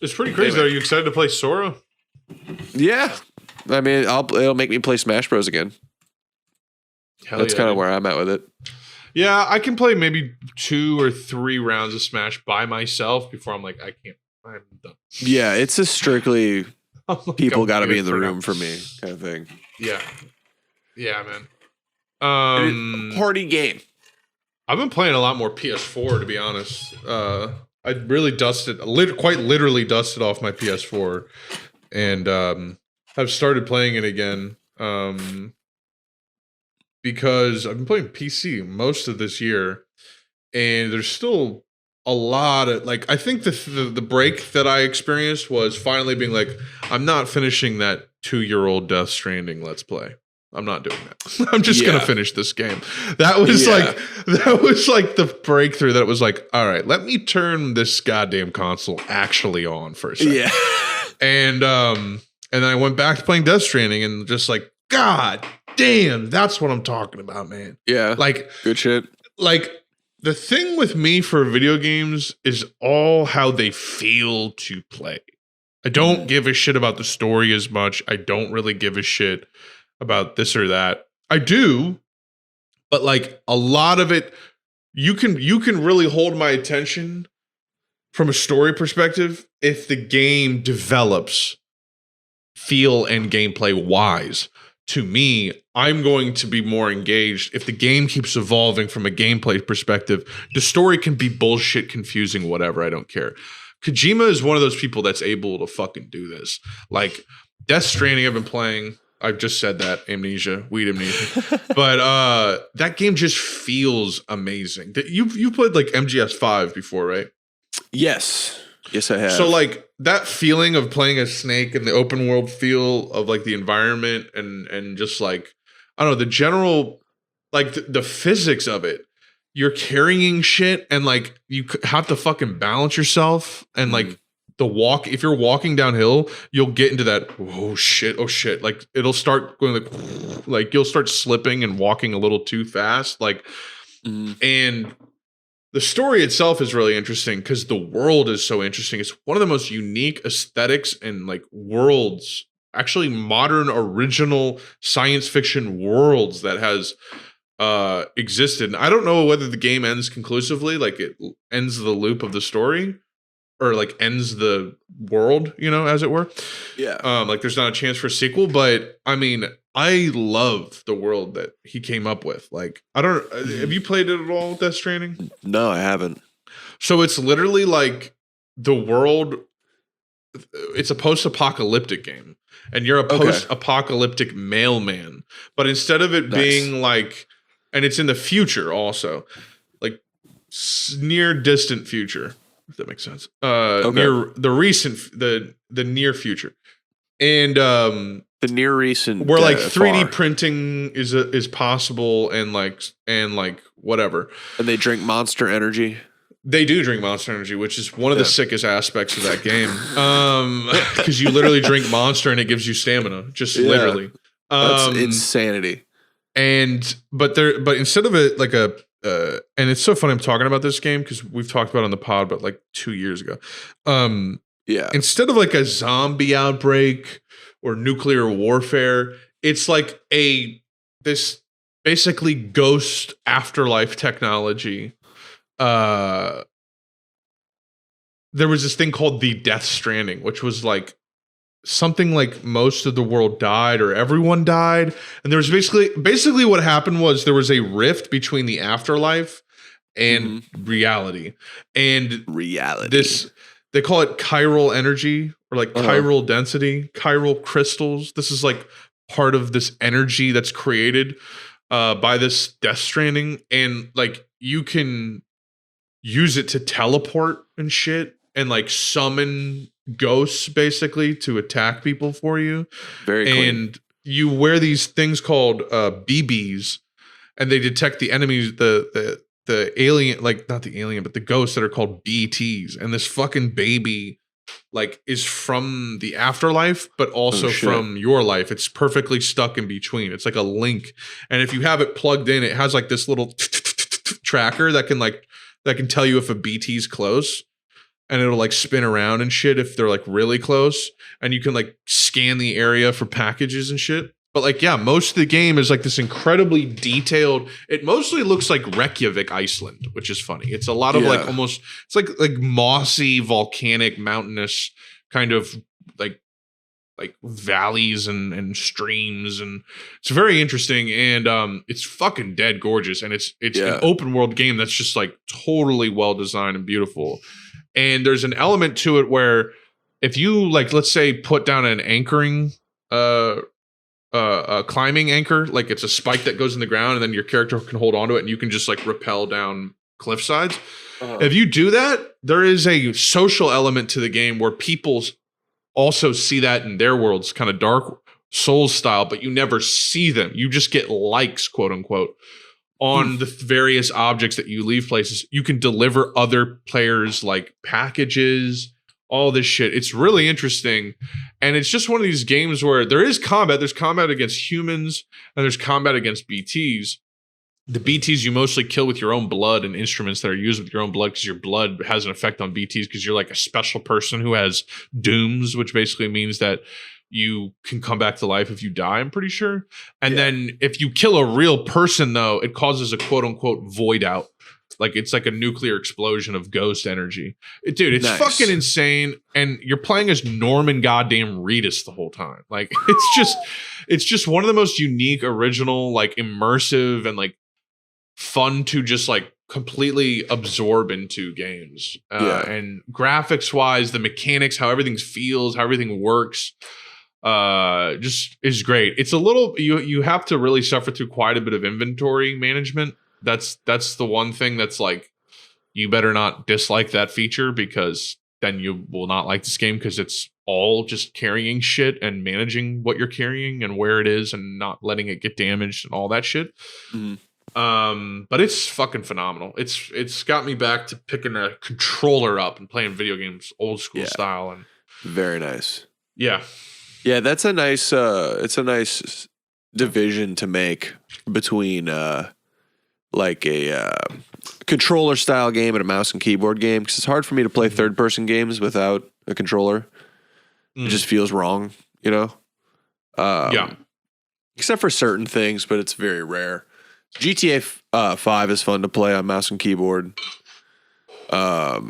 [SPEAKER 1] It's pretty crazy. Anyway. Are you excited to play Sora?
[SPEAKER 2] Yeah, I mean, it'll make me play Smash Bros again. That's kind of where I'm at with it.
[SPEAKER 1] Yeah, I can play maybe 2 or 3 rounds of Smash by myself before I'm like, I'm done.
[SPEAKER 2] Yeah, it's a strictly people got to be in the room for me kind of thing.
[SPEAKER 1] Yeah, man.
[SPEAKER 2] Party game.
[SPEAKER 1] I've been playing a lot more PS4, to be honest. I really quite literally dusted off my PS4, and have started playing it again because I've been playing PC most of this year, and there's still a lot of I think the break that I experienced was finally being like, I'm not finishing that 2-year-old Death Stranding Let's Play. I'm not doing that. I'm just gonna finish this game. That was like the breakthrough that was like, all right, let me turn this goddamn console actually on for a second.
[SPEAKER 2] Yeah.
[SPEAKER 1] And then I went back to playing Death Stranding and just like, God damn, that's what I'm talking about, man.
[SPEAKER 2] Yeah.
[SPEAKER 1] Like,
[SPEAKER 2] good shit.
[SPEAKER 1] Like, the thing with me for video games is all how they feel to play. I don't give a shit about the story as much. I don't really give a shit about this or that. I do, but like a lot of it, you can really hold my attention from a story perspective if the game develops feel and gameplay wise. To me, I'm going to be more engaged if the game keeps evolving from a gameplay perspective. The story can be bullshit, confusing, whatever. I don't care. Kojima is one of those people that's able to fucking do this. Like Death Stranding, I've been playing. I've just said that, weed amnesia. But that game just feels amazing. You've played like MGS5 before, right?
[SPEAKER 2] Yes, I have.
[SPEAKER 1] So like that feeling of playing a snake and the open world feel of like the environment and just like, I don't know, the general, like the physics of it. You're carrying shit and like you have to fucking balance yourself and like if you're walking downhill, you'll get into that oh shit, like it'll start going like you'll start slipping and walking a little too fast, like and the story itself is really interesting because the world is so interesting. It's one of the most unique aesthetics and like worlds, actually modern original science fiction worlds that has existed. I don't know whether the game ends conclusively, like it ends the loop of the story, or like ends the world, as it were.
[SPEAKER 2] Yeah.
[SPEAKER 1] Like there's not a chance for a sequel, but I mean, I love the world that he came up with. Like, I don't. Have you played it at all, Death Stranding?
[SPEAKER 2] No, I haven't.
[SPEAKER 1] So it's literally like the world. It's a post-apocalyptic game, and you're a post-apocalyptic mailman. But instead of it being like, and it's in the future also, like near distant future, if that makes sense. Near the recent, the near future, and
[SPEAKER 2] the near recent,
[SPEAKER 1] where like 3D printing is possible, and like whatever.
[SPEAKER 2] And they drink Monster Energy.
[SPEAKER 1] They do drink Monster Energy, which is one of the sickest aspects of that game. Because you literally drink Monster and it gives you stamina, just literally.
[SPEAKER 2] That's insanity.
[SPEAKER 1] But instead of it like and it's so funny I'm talking about this game because we've talked about it on the pod, but like 2 years ago. Instead of like a zombie outbreak or nuclear warfare, it's like this basically ghost afterlife technology. There was this thing called the Death Stranding, which was like something like most of the world died or everyone died. And there was basically what happened was there was a rift between the afterlife and reality. And they call it chiral energy or like chiral density, chiral crystals. This is like part of this energy that's created by this Death Stranding. And like you can use it to teleport and shit and like summon ghosts basically to attack people for you.
[SPEAKER 2] Very cool.
[SPEAKER 1] And you wear these things called BBs and they detect the enemies, the alien, like not the alien, but the ghosts that are called BTs. And this fucking baby like is from the afterlife, but also from your life. It's perfectly stuck in between. It's like a link. And if you have it plugged in, it has like this little tracker that can tell you if a BT's close, and it'll like spin around and shit if they're like really close, and you can like scan the area for packages and shit. But like, yeah, most of the game is like this incredibly detailed. It mostly looks like Reykjavik, Iceland, which is funny. It's a lot of like almost, it's like mossy, volcanic, mountainous kind of like valleys and streams, and it's very interesting, and it's fucking dead gorgeous, and it's an open world game that's just like totally well designed and beautiful. And there's an element to it where if you like, let's say, put down an anchoring a climbing anchor, like it's a spike that goes in the ground and then your character can hold onto it and you can just like rappel down cliff sides. If you do that, there is a social element to the game where people also see that in their worlds, kind of Dark Souls style, but you never see them. You just get likes, quote unquote, on the various objects that you leave places. You can deliver other players like packages, all this shit. It's really interesting. And it's just one of these games where there is combat. There's combat against humans and there's combat against BTs. The BTs you mostly kill with your own blood and instruments that are used with your own blood because your blood has an effect on BTs because you're like a special person who has dooms, which basically means that you can come back to life if you die, I'm pretty sure. And then if you kill a real person, though, it causes a quote unquote void out. Like it's like a nuclear explosion of ghost energy. Dude, it's fucking insane. And you're playing as Norman goddamn Reedus the whole time. Like it's just one of the most unique, original, like immersive and like fun to just like completely absorb into games. And graphics wise, the mechanics, how everything feels, how everything works, just is great. It's a little, you have to really suffer through quite a bit of inventory management. That's the one thing that's like, you better not dislike that feature because then you will not like this game because it's all just carrying shit and managing what you're carrying and where it is and not letting it get damaged and all that shit. But it's fucking phenomenal. It's got me back to picking a controller up and playing video games old school style, and
[SPEAKER 2] very nice.
[SPEAKER 1] Yeah,
[SPEAKER 2] that's a nice it's a nice division to make between like a controller style game and a mouse and keyboard game, because it's hard for me to play third person games without a controller. It just feels wrong, you know? Except for certain things, but it's very rare. GTA 5 is fun to play on mouse and keyboard. But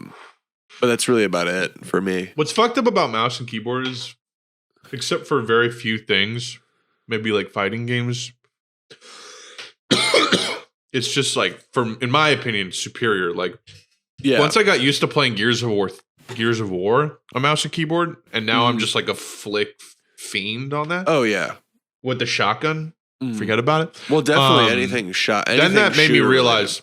[SPEAKER 2] that's really about it for me.
[SPEAKER 1] What's fucked up about mouse and keyboard is, except for very few things, maybe like fighting games. It's just like, in my opinion, superior. Like, once I got used to playing Gears of War on mouse and keyboard, and now I'm just like a flick fiend on that.
[SPEAKER 2] Oh yeah,
[SPEAKER 1] with the shotgun, forget about it.
[SPEAKER 2] Well, definitely anything shot. Anything
[SPEAKER 1] then that made me realize.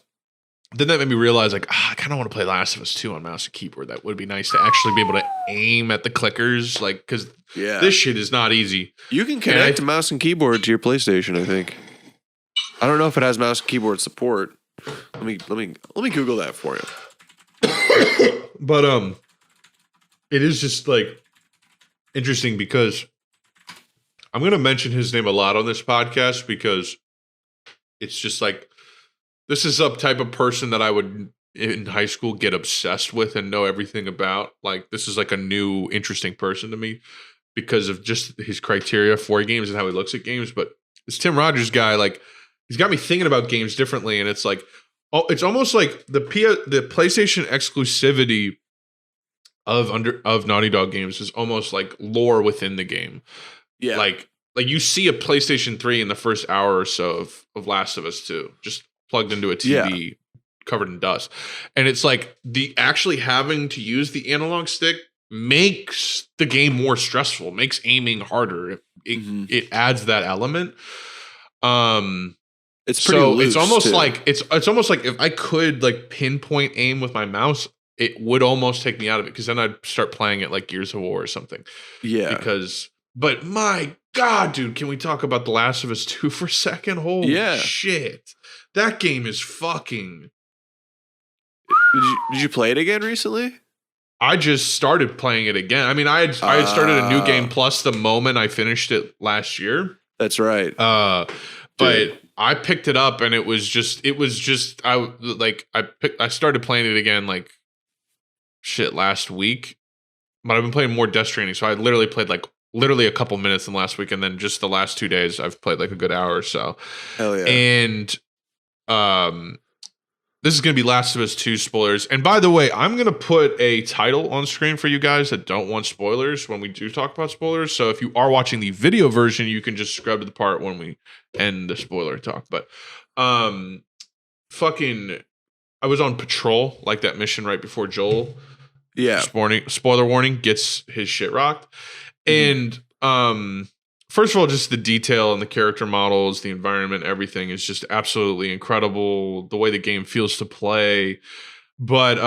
[SPEAKER 1] Then that made me realize, like, I kind of want to play Last of Us 2 on mouse and keyboard. That would be nice to actually be able to aim at the clickers, like, because this shit is not easy.
[SPEAKER 2] You can connect a mouse and keyboard to your PlayStation, I think. I don't know if it has mouse and keyboard support. Let me Google that for you.
[SPEAKER 1] But it is just like interesting because I'm gonna mention his name a lot on this podcast because it's just like, this is a type of person that I would in high school get obsessed with and know everything about. Like, this is like a new interesting person to me because of just his criteria for games and how he looks at games. But this Tim Rogers guy, like, he's got me thinking about games differently, and it's like, it's almost like the PlayStation exclusivity of Naughty Dog games is almost like lore within the game. Yeah, like you see a PlayStation 3 in the first hour or so of Last of Us 2, just plugged into a TV covered in dust, and it's like the actually having to use the analog stick makes the game more stressful, makes aiming harder. It adds that element.
[SPEAKER 2] It's pretty loose,
[SPEAKER 1] it's almost
[SPEAKER 2] too.
[SPEAKER 1] like it's almost like if I could like pinpoint aim with my mouse, it would almost take me out of it, because then I'd start playing it like Gears of War or something. Yeah. But my God, dude, can we talk about The Last of Us 2 for a second? Holy shit. That game is fucking...
[SPEAKER 2] Did you play it again recently?
[SPEAKER 1] I just started playing it again. I mean, I had started a new game plus the moment I finished it last year.
[SPEAKER 2] That's right.
[SPEAKER 1] But I picked it up and it was just I started playing it again like last week. But I've been playing more Death Stranding, so I literally played like a couple minutes in the last week, and then just the last 2 days I've played like a good hour or so.
[SPEAKER 2] Hell yeah.
[SPEAKER 1] And this is going to be Last of Us 2 spoilers. And by the way, I'm going to put a title on screen for you guys that don't want spoilers when we do talk about spoilers. So if you are watching the video version, you can just scrub to the part when we end the spoiler talk. But I was on patrol, like that mission right before Joel.
[SPEAKER 2] Yeah.
[SPEAKER 1] Spoiler warning, gets his shit rocked. And first of all, just the detail and the character models, the environment, everything is just absolutely incredible. The way the game feels to play. But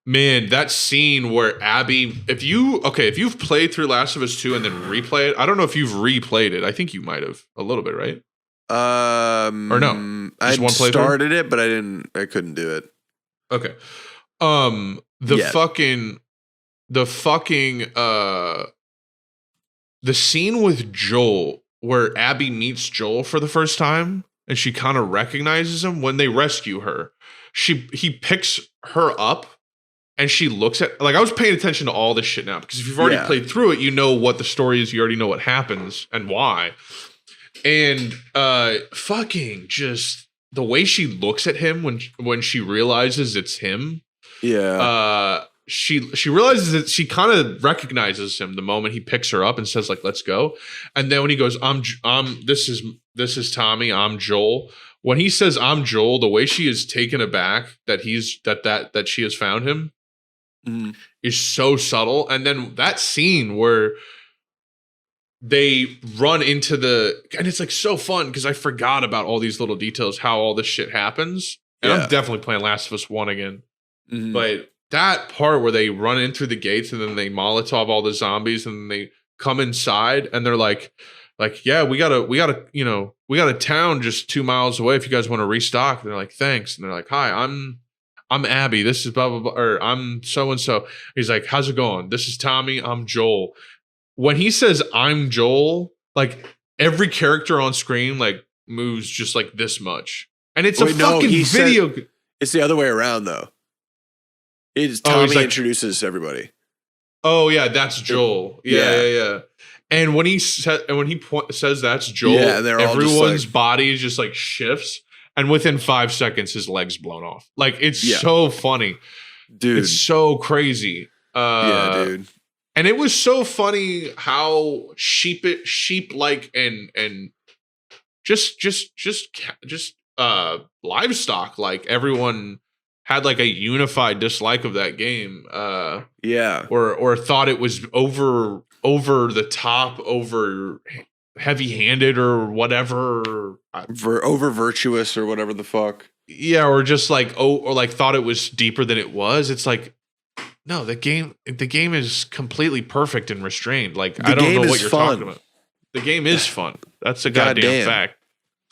[SPEAKER 1] man, that scene where Abby, if you've played through Last of Us 2 and then replay it, I don't know if you've replayed it. I think you might have a little bit, right? Or no?
[SPEAKER 2] I started it, but I couldn't do it.
[SPEAKER 1] Okay. The scene with Joel where Abby meets Joel for the first time and she kind of recognizes him when they rescue her. He picks her up and she looks at, like, I was paying attention to all this shit now, because if you've already played through it, you know what the story is, you already know what happens and why. And fucking just the way she looks at him when she realizes it's him.
[SPEAKER 2] Yeah.
[SPEAKER 1] She realizes that she kind of recognizes him the moment he picks her up and says, like, let's go. And then when he goes, this is Tommy, I'm Joel. When he says I'm Joel, the way she is taken aback that she has found him is so subtle. And then that scene where they run into and it's like so fun because I forgot about all these little details, how all this shit happens. And I'm definitely playing Last of Us 1 again. But that part where they run in through the gates and then they Molotov all the zombies and then they come inside and they're like, yeah, we got a town just 2 miles away if you guys want to restock. And they're like, thanks. And they're like, hi, I'm Abby. This is blah, blah, blah. Or I'm so-and-so. He's like, how's it going? This is Tommy. I'm Joel. When he says I'm Joel, like every character on screen, like moves just like this much. And it's fucking video.
[SPEAKER 2] It's the other way around though. It's Tommy introduces everybody.
[SPEAKER 1] Oh yeah, that's Joel. Yeah. And when he says that's Joel, everyone's body just like shifts, and within 5 seconds, his leg's blown off. Like it's so funny, dude. It's so crazy.
[SPEAKER 2] Yeah, dude.
[SPEAKER 1] And it was so funny how sheep like and just livestock, like everyone had like a unified dislike of that game. Or thought it was over the top, over heavy-handed or whatever,
[SPEAKER 2] over virtuous or whatever the fuck.
[SPEAKER 1] Yeah, or just like or like thought it was deeper than it was. It's like, no, the game is completely perfect and restrained. Like, I don't know what you're talking about. The game is fun. That's a goddamn fact.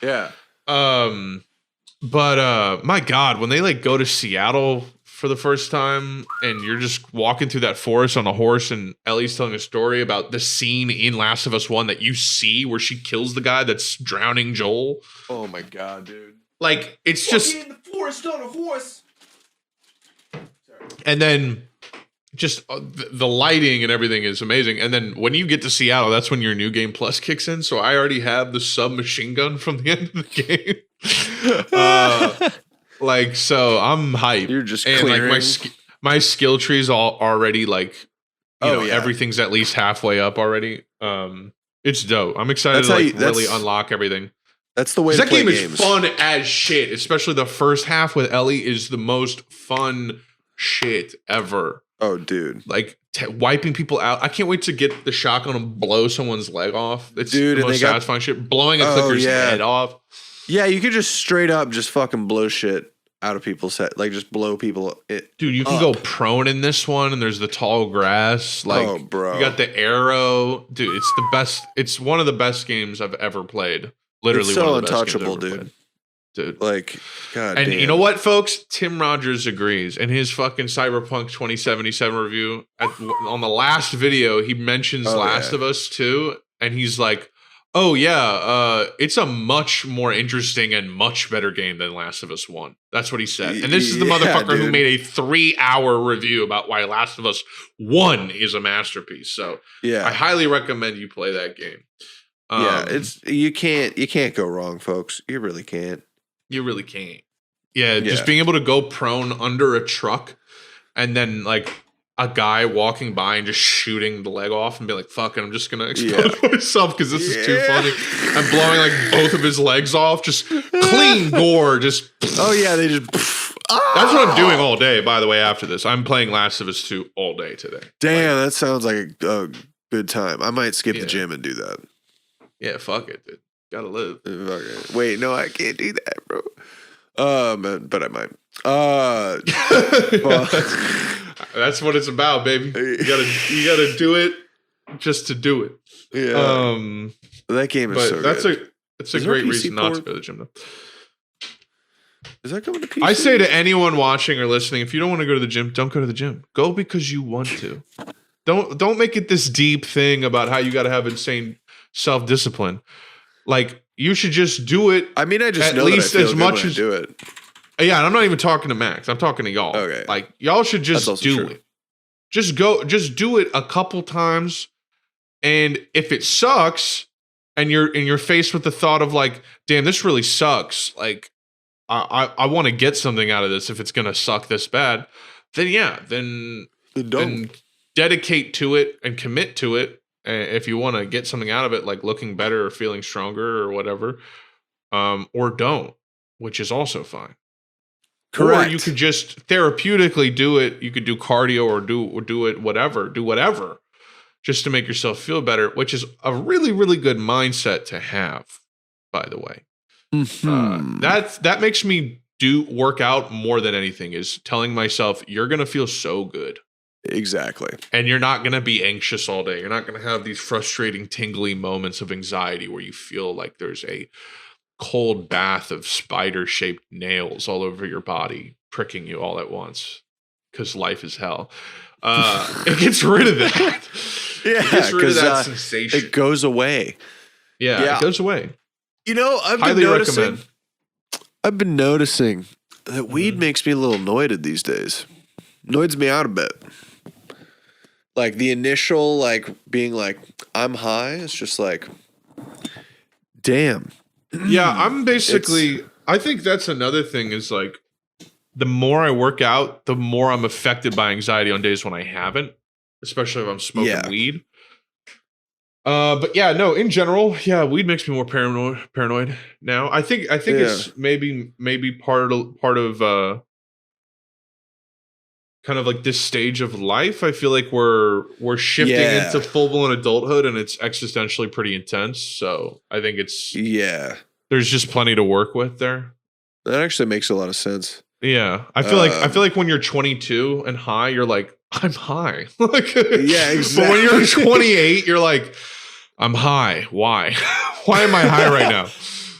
[SPEAKER 2] Yeah.
[SPEAKER 1] But my God, when they like go to Seattle for the first time and you're just walking through that forest on a horse and Ellie's telling a story about the scene in Last of Us 1 that you see where she kills the guy that's drowning Joel.
[SPEAKER 2] Oh my God, dude.
[SPEAKER 1] Like, it's just
[SPEAKER 2] in the forest on a horse.
[SPEAKER 1] Sorry. And then just the lighting and everything is amazing. And then when you get to Seattle, that's when your New Game Plus kicks in. So I already have the submachine gun from the end of the game. Like, so I'm hyped.
[SPEAKER 2] You're just
[SPEAKER 1] and
[SPEAKER 2] clearing.
[SPEAKER 1] Like my skill tree's all already like, you know, everything's at least halfway up already. It's dope. I'm excited to like really unlock everything.
[SPEAKER 2] That's the way to play games.
[SPEAKER 1] That game is fun as shit. Especially the first half with Ellie is the most fun shit ever.
[SPEAKER 2] Oh, dude!
[SPEAKER 1] Like wiping people out. I can't wait to get the shotgun and blow someone's leg off. It's the most satisfying shit. Blowing a clicker's head off.
[SPEAKER 2] Yeah, you could just straight up just fucking blow shit out of people's head. Like just blow people.
[SPEAKER 1] Dude, you can go prone in this one, and there's the tall grass. Like,
[SPEAKER 2] bro,
[SPEAKER 1] you got the arrow. Dude, it's the best. It's one of the best games I've ever played. Literally,
[SPEAKER 2] it's so
[SPEAKER 1] one of the best
[SPEAKER 2] untouchable,
[SPEAKER 1] games I've ever played. Dude.
[SPEAKER 2] Like, God
[SPEAKER 1] and
[SPEAKER 2] damn.
[SPEAKER 1] You know what, folks? Tim Rogers agrees. In his fucking Cyberpunk 2077 review, on the last video, he mentions Last of Us 2, and he's like, oh, yeah, it's a much more interesting and much better game than Last of Us 1. That's what he said. And this is the motherfucker who made a 3-hour review about why Last of Us 1 is a masterpiece. So I highly recommend you play that game.
[SPEAKER 2] You can't go wrong, folks. You really can't.
[SPEAKER 1] You really can't. Yeah, just being able to go prone under a truck and then like a guy walking by and just shooting the leg off and be like, fuck it, I'm just going to explode myself because this is too funny. I'm blowing like both of his legs off. Just clean gore. Just.
[SPEAKER 2] Oh, yeah, they just.
[SPEAKER 1] That's what I'm doing all day, by the way, after this. I'm playing Last of Us 2 all day today.
[SPEAKER 2] Damn, that sounds like a good time. I might skip the gym and do that.
[SPEAKER 1] Yeah, fuck it, dude. Gotta live.
[SPEAKER 2] Wait, no, I can't do that, bro. But I might.
[SPEAKER 1] That's what it's about, baby. You gotta do it just to do it.
[SPEAKER 2] Yeah. That game is so good.
[SPEAKER 1] It's a great reason not to go to the gym, though.
[SPEAKER 2] Is that coming to PC?
[SPEAKER 1] I say to anyone watching or listening, if you don't want to go to the gym, don't go to the gym. Go because you want to. Don't make it this deep thing about how you got to have insane self-discipline. Like, you should just do it.
[SPEAKER 2] I mean, I just know least that I feel as much as do it.
[SPEAKER 1] Yeah, and I'm not even talking to Max. I'm talking to y'all.
[SPEAKER 2] Okay.
[SPEAKER 1] Like, y'all should just do it. Just do it a couple times. And if it sucks and you're faced with the thought of like, damn, this really sucks. Like, I want to get something out of this if it's going to suck this bad. Then dedicate to it and commit to it. If you want to get something out of it, like looking better or feeling stronger or whatever, or don't, which is also fine.
[SPEAKER 2] Correct.
[SPEAKER 1] Or you could just therapeutically do it. You could do cardio or do it, whatever, do whatever, just to make yourself feel better, which is a really, really good mindset to have, by the way.
[SPEAKER 2] Mm-hmm.
[SPEAKER 1] That makes me work out more than anything, is telling myself you're going to feel so good.
[SPEAKER 2] Exactly.
[SPEAKER 1] And you're not going to be anxious all day. You're not going to have these frustrating, tingly moments of anxiety where you feel like there's a cold bath of spider-shaped nails all over your body, pricking you all at once because life is hell. It gets rid of that.
[SPEAKER 2] Yeah,
[SPEAKER 1] it gets rid of that sensation.
[SPEAKER 2] It goes away.
[SPEAKER 1] Yeah, it goes away.
[SPEAKER 2] You know, I've been noticing that weed makes me a little noited these days. Noids me out a bit. Like the initial, like being like, I'm high. It's just like, damn.
[SPEAKER 1] Yeah, I'm basically, I think that's another thing is like, the more I work out, the more I'm affected by anxiety on days when I haven't. especially if I'm smoking weed. But yeah, no, in general, weed makes me more paranoid now. I think it's maybe part of kind of like this stage of life. I feel like we're shifting into full-blown adulthood, and it's existentially pretty intense. So I think there's just plenty to work with there.
[SPEAKER 2] That actually makes a lot of sense.
[SPEAKER 1] Yeah, I feel like when you're 22 and high, you're like, I'm high. Like,
[SPEAKER 2] exactly.
[SPEAKER 1] But when you're 28, you're like, I'm high. Why? Why am I high right now?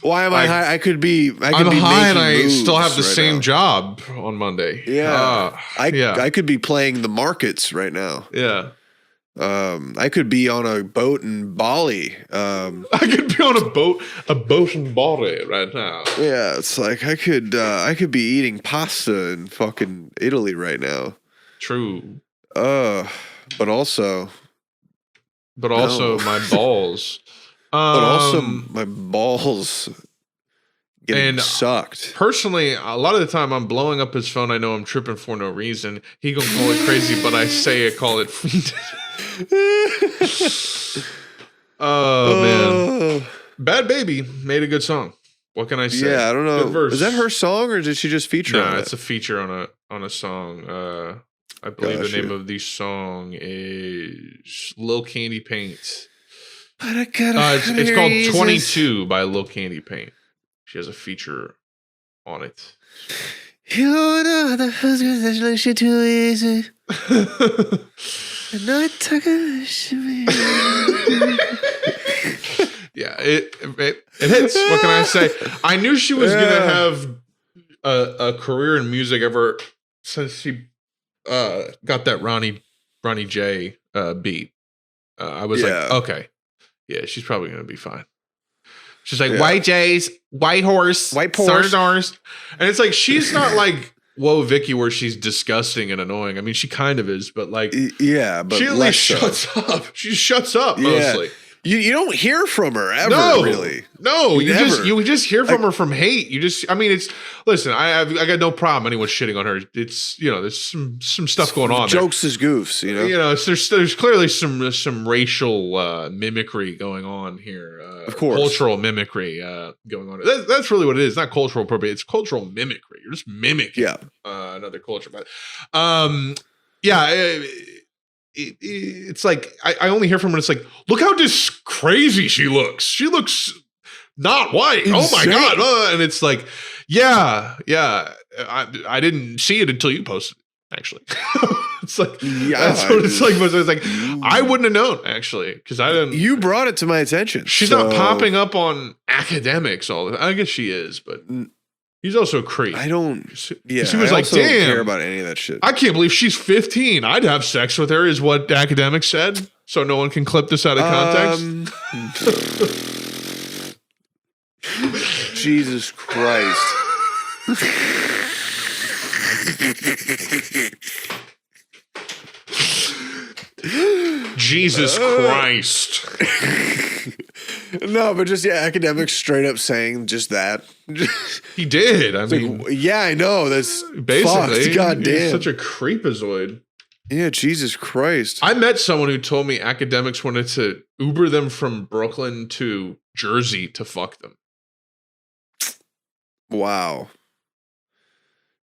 [SPEAKER 2] Why am I high? I'm
[SPEAKER 1] high and I still have the same job on Monday.
[SPEAKER 2] Yeah. I could be playing the markets right now.
[SPEAKER 1] Yeah.
[SPEAKER 2] I could be on a boat in Bali.
[SPEAKER 1] I could be on a boat in Bali right now.
[SPEAKER 2] Yeah, it's like I could be eating pasta in fucking Italy right now.
[SPEAKER 1] True.
[SPEAKER 2] But also
[SPEAKER 1] my balls.
[SPEAKER 2] But also my balls getting sucked.
[SPEAKER 1] Personally, a lot of the time I'm blowing up his phone. I know I'm tripping for no reason. He gonna call it crazy, but I call it. Oh man, Bad Baby made a good song. What can I say?
[SPEAKER 2] Yeah, I don't know. Is that her song or did she just feature on it?
[SPEAKER 1] It's a feature on a song. I believe the name of the song is Lil Candy Paint. It's called 22 by Lil Candy Paint. She has a feature on it.
[SPEAKER 2] You know the husband that's like shit too easy. And I took
[SPEAKER 1] Yeah, it hits. What can I say? I knew she was gonna have a career in music ever since she got that Ronnie J beat. I was like, okay. Yeah, she's probably going to be fine. She's like, white J's, white horse,
[SPEAKER 2] white Porsche.
[SPEAKER 1] And it's like, she's not like, whoa, Vicky, where she's disgusting and annoying. I mean, she kind of is, but like,
[SPEAKER 2] but
[SPEAKER 1] she at least shuts up. She shuts up mostly.
[SPEAKER 2] You don't hear from her ever, really.
[SPEAKER 1] No, you just hear from her from hate. Listen, I got no problem anyone shitting on her. It's, there's some stuff going on there.
[SPEAKER 2] Jokes as goofs,
[SPEAKER 1] there's clearly some racial mimicry going on here.
[SPEAKER 2] Of course.
[SPEAKER 1] Cultural mimicry going on. That's really what it is. Not cultural appropriate. It's cultural mimicry. You're just mimicking another culture. But it's like I only hear from her. It's like, look how crazy she looks. She looks not white. Insane. Oh my god! And it's like, I didn't see it until you posted it. Actually, it's like that's what it's like. But it's like I wouldn't have known actually because I didn't.
[SPEAKER 2] You brought it to my attention.
[SPEAKER 1] She's not popping up on academics all the time. I guess she is, but. He's also a creep.
[SPEAKER 2] I don't. Yeah,
[SPEAKER 1] she was like, "Damn,
[SPEAKER 2] don't care about any of that shit."
[SPEAKER 1] I can't believe she's 15. I'd have sex with her, is what academics said. So no one can clip this out of context.
[SPEAKER 2] Jesus Christ!
[SPEAKER 1] Jesus Christ!
[SPEAKER 2] No, but just academics straight up saying just that.
[SPEAKER 1] He did. I mean,
[SPEAKER 2] I know. That's
[SPEAKER 1] basically
[SPEAKER 2] goddamn.
[SPEAKER 1] He's such a creepazoid.
[SPEAKER 2] Yeah, Jesus Christ.
[SPEAKER 1] I met someone who told me academics wanted to Uber them from Brooklyn to Jersey to fuck them.
[SPEAKER 2] Wow.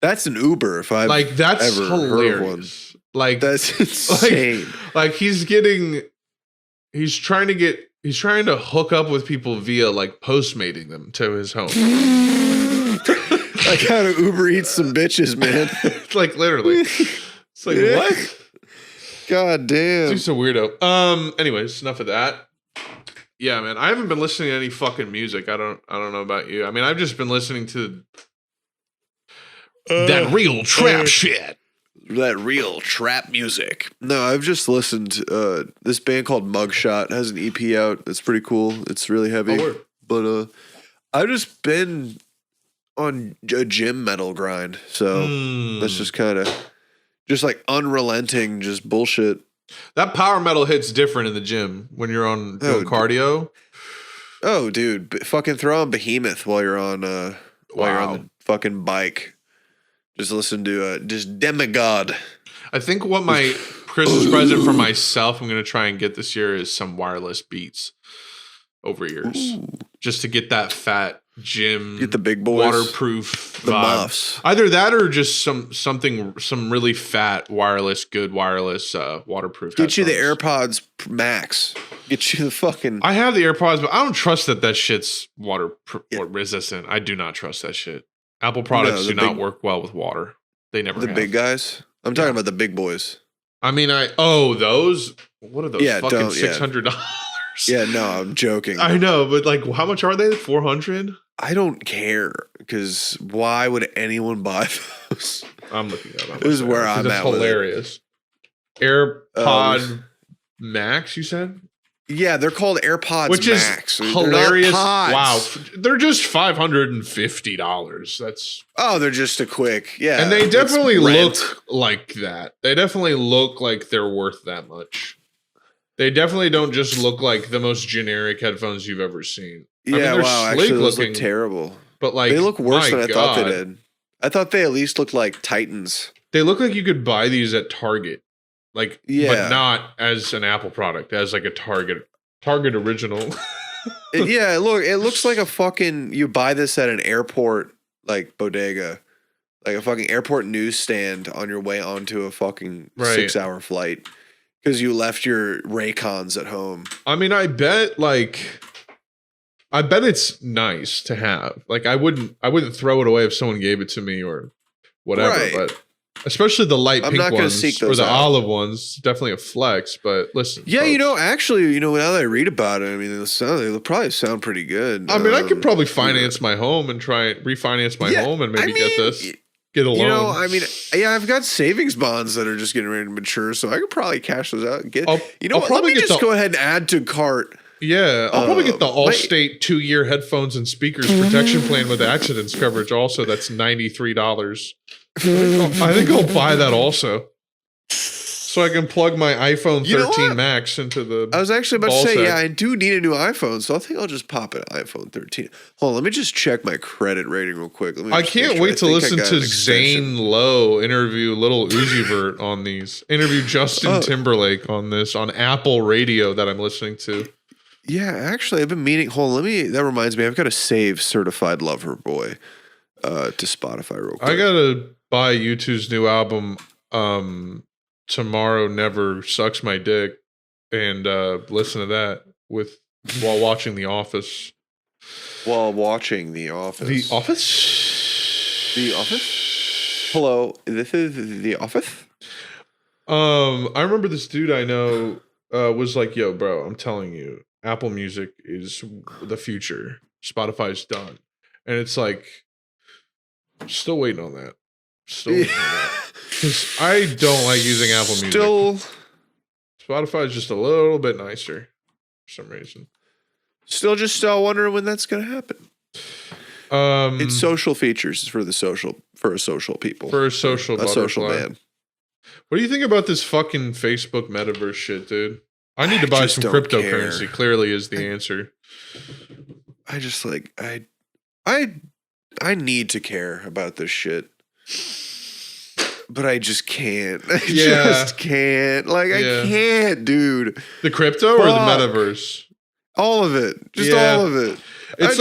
[SPEAKER 2] That's an Uber if I've
[SPEAKER 1] that's
[SPEAKER 2] ever
[SPEAKER 1] hilarious.
[SPEAKER 2] Heard of one.
[SPEAKER 1] Like
[SPEAKER 2] that's insane.
[SPEAKER 1] Like he's trying to hook up with people via like Postmating them to his home.
[SPEAKER 2] I gotta Uber eat some bitches, man.
[SPEAKER 1] Like literally. It's like what?
[SPEAKER 2] God damn.
[SPEAKER 1] He's a weirdo. Anyways, enough of that. Yeah, man. I haven't been listening to any fucking music. I don't know about you. I mean, I've just been listening to that real trap shit.
[SPEAKER 2] That real trap music. No, I've just listened to this band called Mugshot has an EP out. It's pretty cool. It's really heavy. But I've just been on a gym metal grind. So that's just kind of just like unrelenting, just bullshit.
[SPEAKER 1] That power metal hits different in the gym when you're on cardio.
[SPEAKER 2] Oh, dude. Fucking throw on Behemoth while you're on the fucking bike. Just listen to just Demigod.
[SPEAKER 1] I think what my Christmas present for myself I'm going to try and get this year is some wireless Beats over ears. Ooh. Just to get that fat gym,
[SPEAKER 2] get the big boys,
[SPEAKER 1] waterproof
[SPEAKER 2] the muffs.
[SPEAKER 1] Either that or just some really fat good wireless waterproof.
[SPEAKER 2] Get you the AirPods Max. Get you the fucking.
[SPEAKER 1] I have the AirPods, but I don't trust that shit's water resistant. I do not trust that shit. Apple products do not work well with water. They never. The
[SPEAKER 2] big guys. I'm talking about the big boys.
[SPEAKER 1] I mean, those. What are those? Fucking $600.
[SPEAKER 2] Yeah, no, I'm joking.
[SPEAKER 1] I know, but like, how much are they? 400.
[SPEAKER 2] I don't care because why would anyone buy those?
[SPEAKER 1] I'm looking at them.
[SPEAKER 2] This is where I'm at.
[SPEAKER 1] Hilarious. AirPod Max, you said?
[SPEAKER 2] Yeah, they're called AirPods
[SPEAKER 1] Which
[SPEAKER 2] Max.
[SPEAKER 1] Is hilarious. Wow. They're just $550. That's
[SPEAKER 2] they're just a quick. Yeah.
[SPEAKER 1] And they definitely look like that. They definitely look like they're worth that much. They definitely don't just look like the most generic headphones you've ever seen.
[SPEAKER 2] Yeah, I mean, actually, those look terrible.
[SPEAKER 1] But like,
[SPEAKER 2] they look worse than I thought they did. I thought they at least looked like Titans.
[SPEAKER 1] They look like you could buy these at Target. Like, but not as an Apple product, as like a Target original.
[SPEAKER 2] It looks like a fucking, you buy this at an airport, like bodega, like a fucking airport newsstand on your way onto a fucking 6-hour flight because you left your Raycons at home.
[SPEAKER 1] I mean, I bet it's nice to have. Like, I wouldn't throw it away if someone gave it to me or whatever, but. Especially the light pink ones or the olive ones, definitely a flex. But listen,
[SPEAKER 2] yeah, folks, actually, now that I read about it, I mean, they'll probably sound pretty good.
[SPEAKER 1] I mean, I could probably finance my home and try and refinance my home and maybe get a loan.
[SPEAKER 2] I mean, I've got savings bonds that are just getting ready to mature, so I could probably cash those out. Let me just go ahead and add to cart.
[SPEAKER 1] Yeah, I'll probably get the Allstate 2-year headphones and speakers protection plan with accidents coverage. Also, that's $93. I think I'll buy that also, so I can plug my iPhone 13 Max into the.
[SPEAKER 2] I was actually about to say, I do need a new iPhone, so I think I'll just pop an iPhone 13. Hold on, let me just check my credit rating real quick.
[SPEAKER 1] I can't wait to listen to Zane Lowe interview Little Uzi Vert on these. Interview Justin Timberlake on this on Apple Radio that I'm listening to.
[SPEAKER 2] Yeah, actually, I've been meaning. Hold on, that reminds me, I've got to save Certified Lover Boy to Spotify real quick.
[SPEAKER 1] I gotta buy U2's new album, Tomorrow Never Sucks My Dick, and listen to that while watching The Office.
[SPEAKER 2] While watching The Office.
[SPEAKER 1] The Office?
[SPEAKER 2] The Office? Hello, this is The Office?
[SPEAKER 1] I remember this dude I know was like, yo, bro, I'm telling you, Apple Music is the future. Spotify's done. And it's like, still waiting on that. Because I don't like using Apple Music. Spotify is just a little bit nicer for some reason.
[SPEAKER 2] Still wondering when that's going to happen. It's social features for a social people.
[SPEAKER 1] For a social butterfly.
[SPEAKER 2] Social man.
[SPEAKER 1] What do you think about this fucking Facebook metaverse shit, dude? I need to buy some cryptocurrency. Clearly is the answer.
[SPEAKER 2] I just I need to care about this shit. But I just can't. I just can't. I can't, dude.
[SPEAKER 1] The crypto or the metaverse?
[SPEAKER 2] All of it. Just all of it. I'm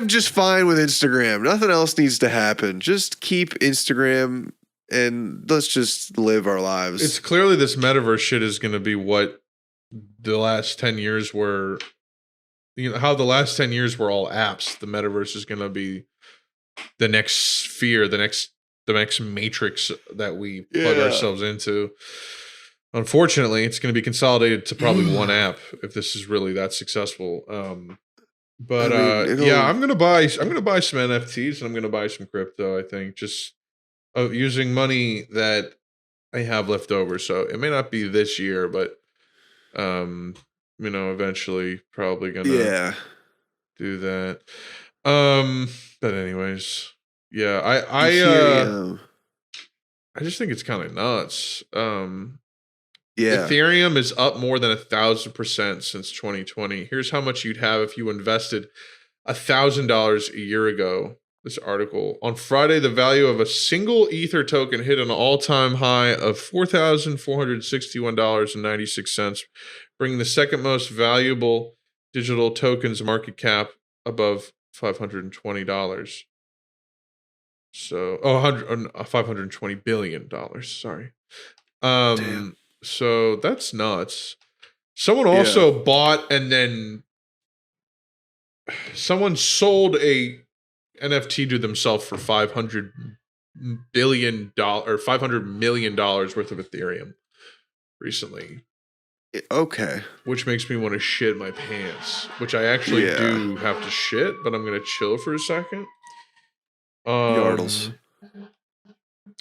[SPEAKER 2] just fine with Instagram. Nothing else needs to happen. Just keep Instagram and let's just live our lives.
[SPEAKER 1] It's clearly this metaverse shit is going to be what the last 10 years were. How the last 10 years were all apps. The metaverse is going to be the next sphere, the next matrix that we plug ourselves into. Unfortunately, it's going to be consolidated to probably one app if this is really that successful. I'm going to buy some NFTs and I'm going to buy some crypto. I think just using money that I have left over. So it may not be this year, but eventually probably going to do that. But anyways, I just think it's kind of nuts. Ethereum is up more than 1,000% since 2020. Here's how much you'd have if you invested $1,000 a year ago. this article. On Friday, the value of a single Ether token hit an all-time high of $4,461.96, bringing the second most valuable digital tokens market cap above $520. So, $520 billion. Sorry.
[SPEAKER 2] Damn.
[SPEAKER 1] So that's nuts. Someone also bought and then someone sold a NFT to themselves for $500 billion or $500 million worth of Ethereum recently.
[SPEAKER 2] Okay.
[SPEAKER 1] Which makes me want to shit my pants, which I actually do have to shit, but I'm going to chill for a second.
[SPEAKER 2] Yardles.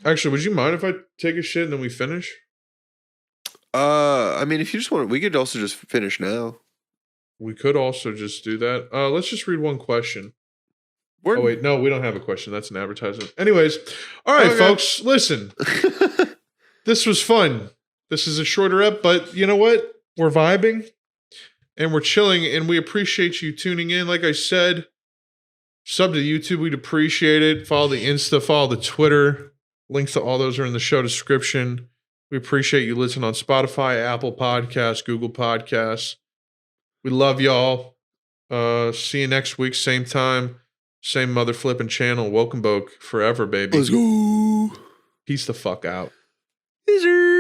[SPEAKER 1] Actually, would you mind if I take a shit and then we finish?
[SPEAKER 2] I mean, if you just want, we could also just finish now.
[SPEAKER 1] We could also just do that. Let's just read one question. Oh, wait. No, we don't have a question. That's an advertisement. Anyways. All right, folks. Listen. This was fun. This is a shorter ep, but you know what? We're vibing and we're chilling and we appreciate you tuning in. Like I said, sub to YouTube. We'd appreciate it. Follow the Insta, follow the Twitter. Links to all those are in the show description. We appreciate you listening on Spotify, Apple Podcasts, Google Podcasts. We love y'all. See you next week. Same time. Same mother flipping channel. Welcome, Boke. Forever, baby.
[SPEAKER 2] Let's go.
[SPEAKER 1] Peace the fuck out.
[SPEAKER 2] Peace.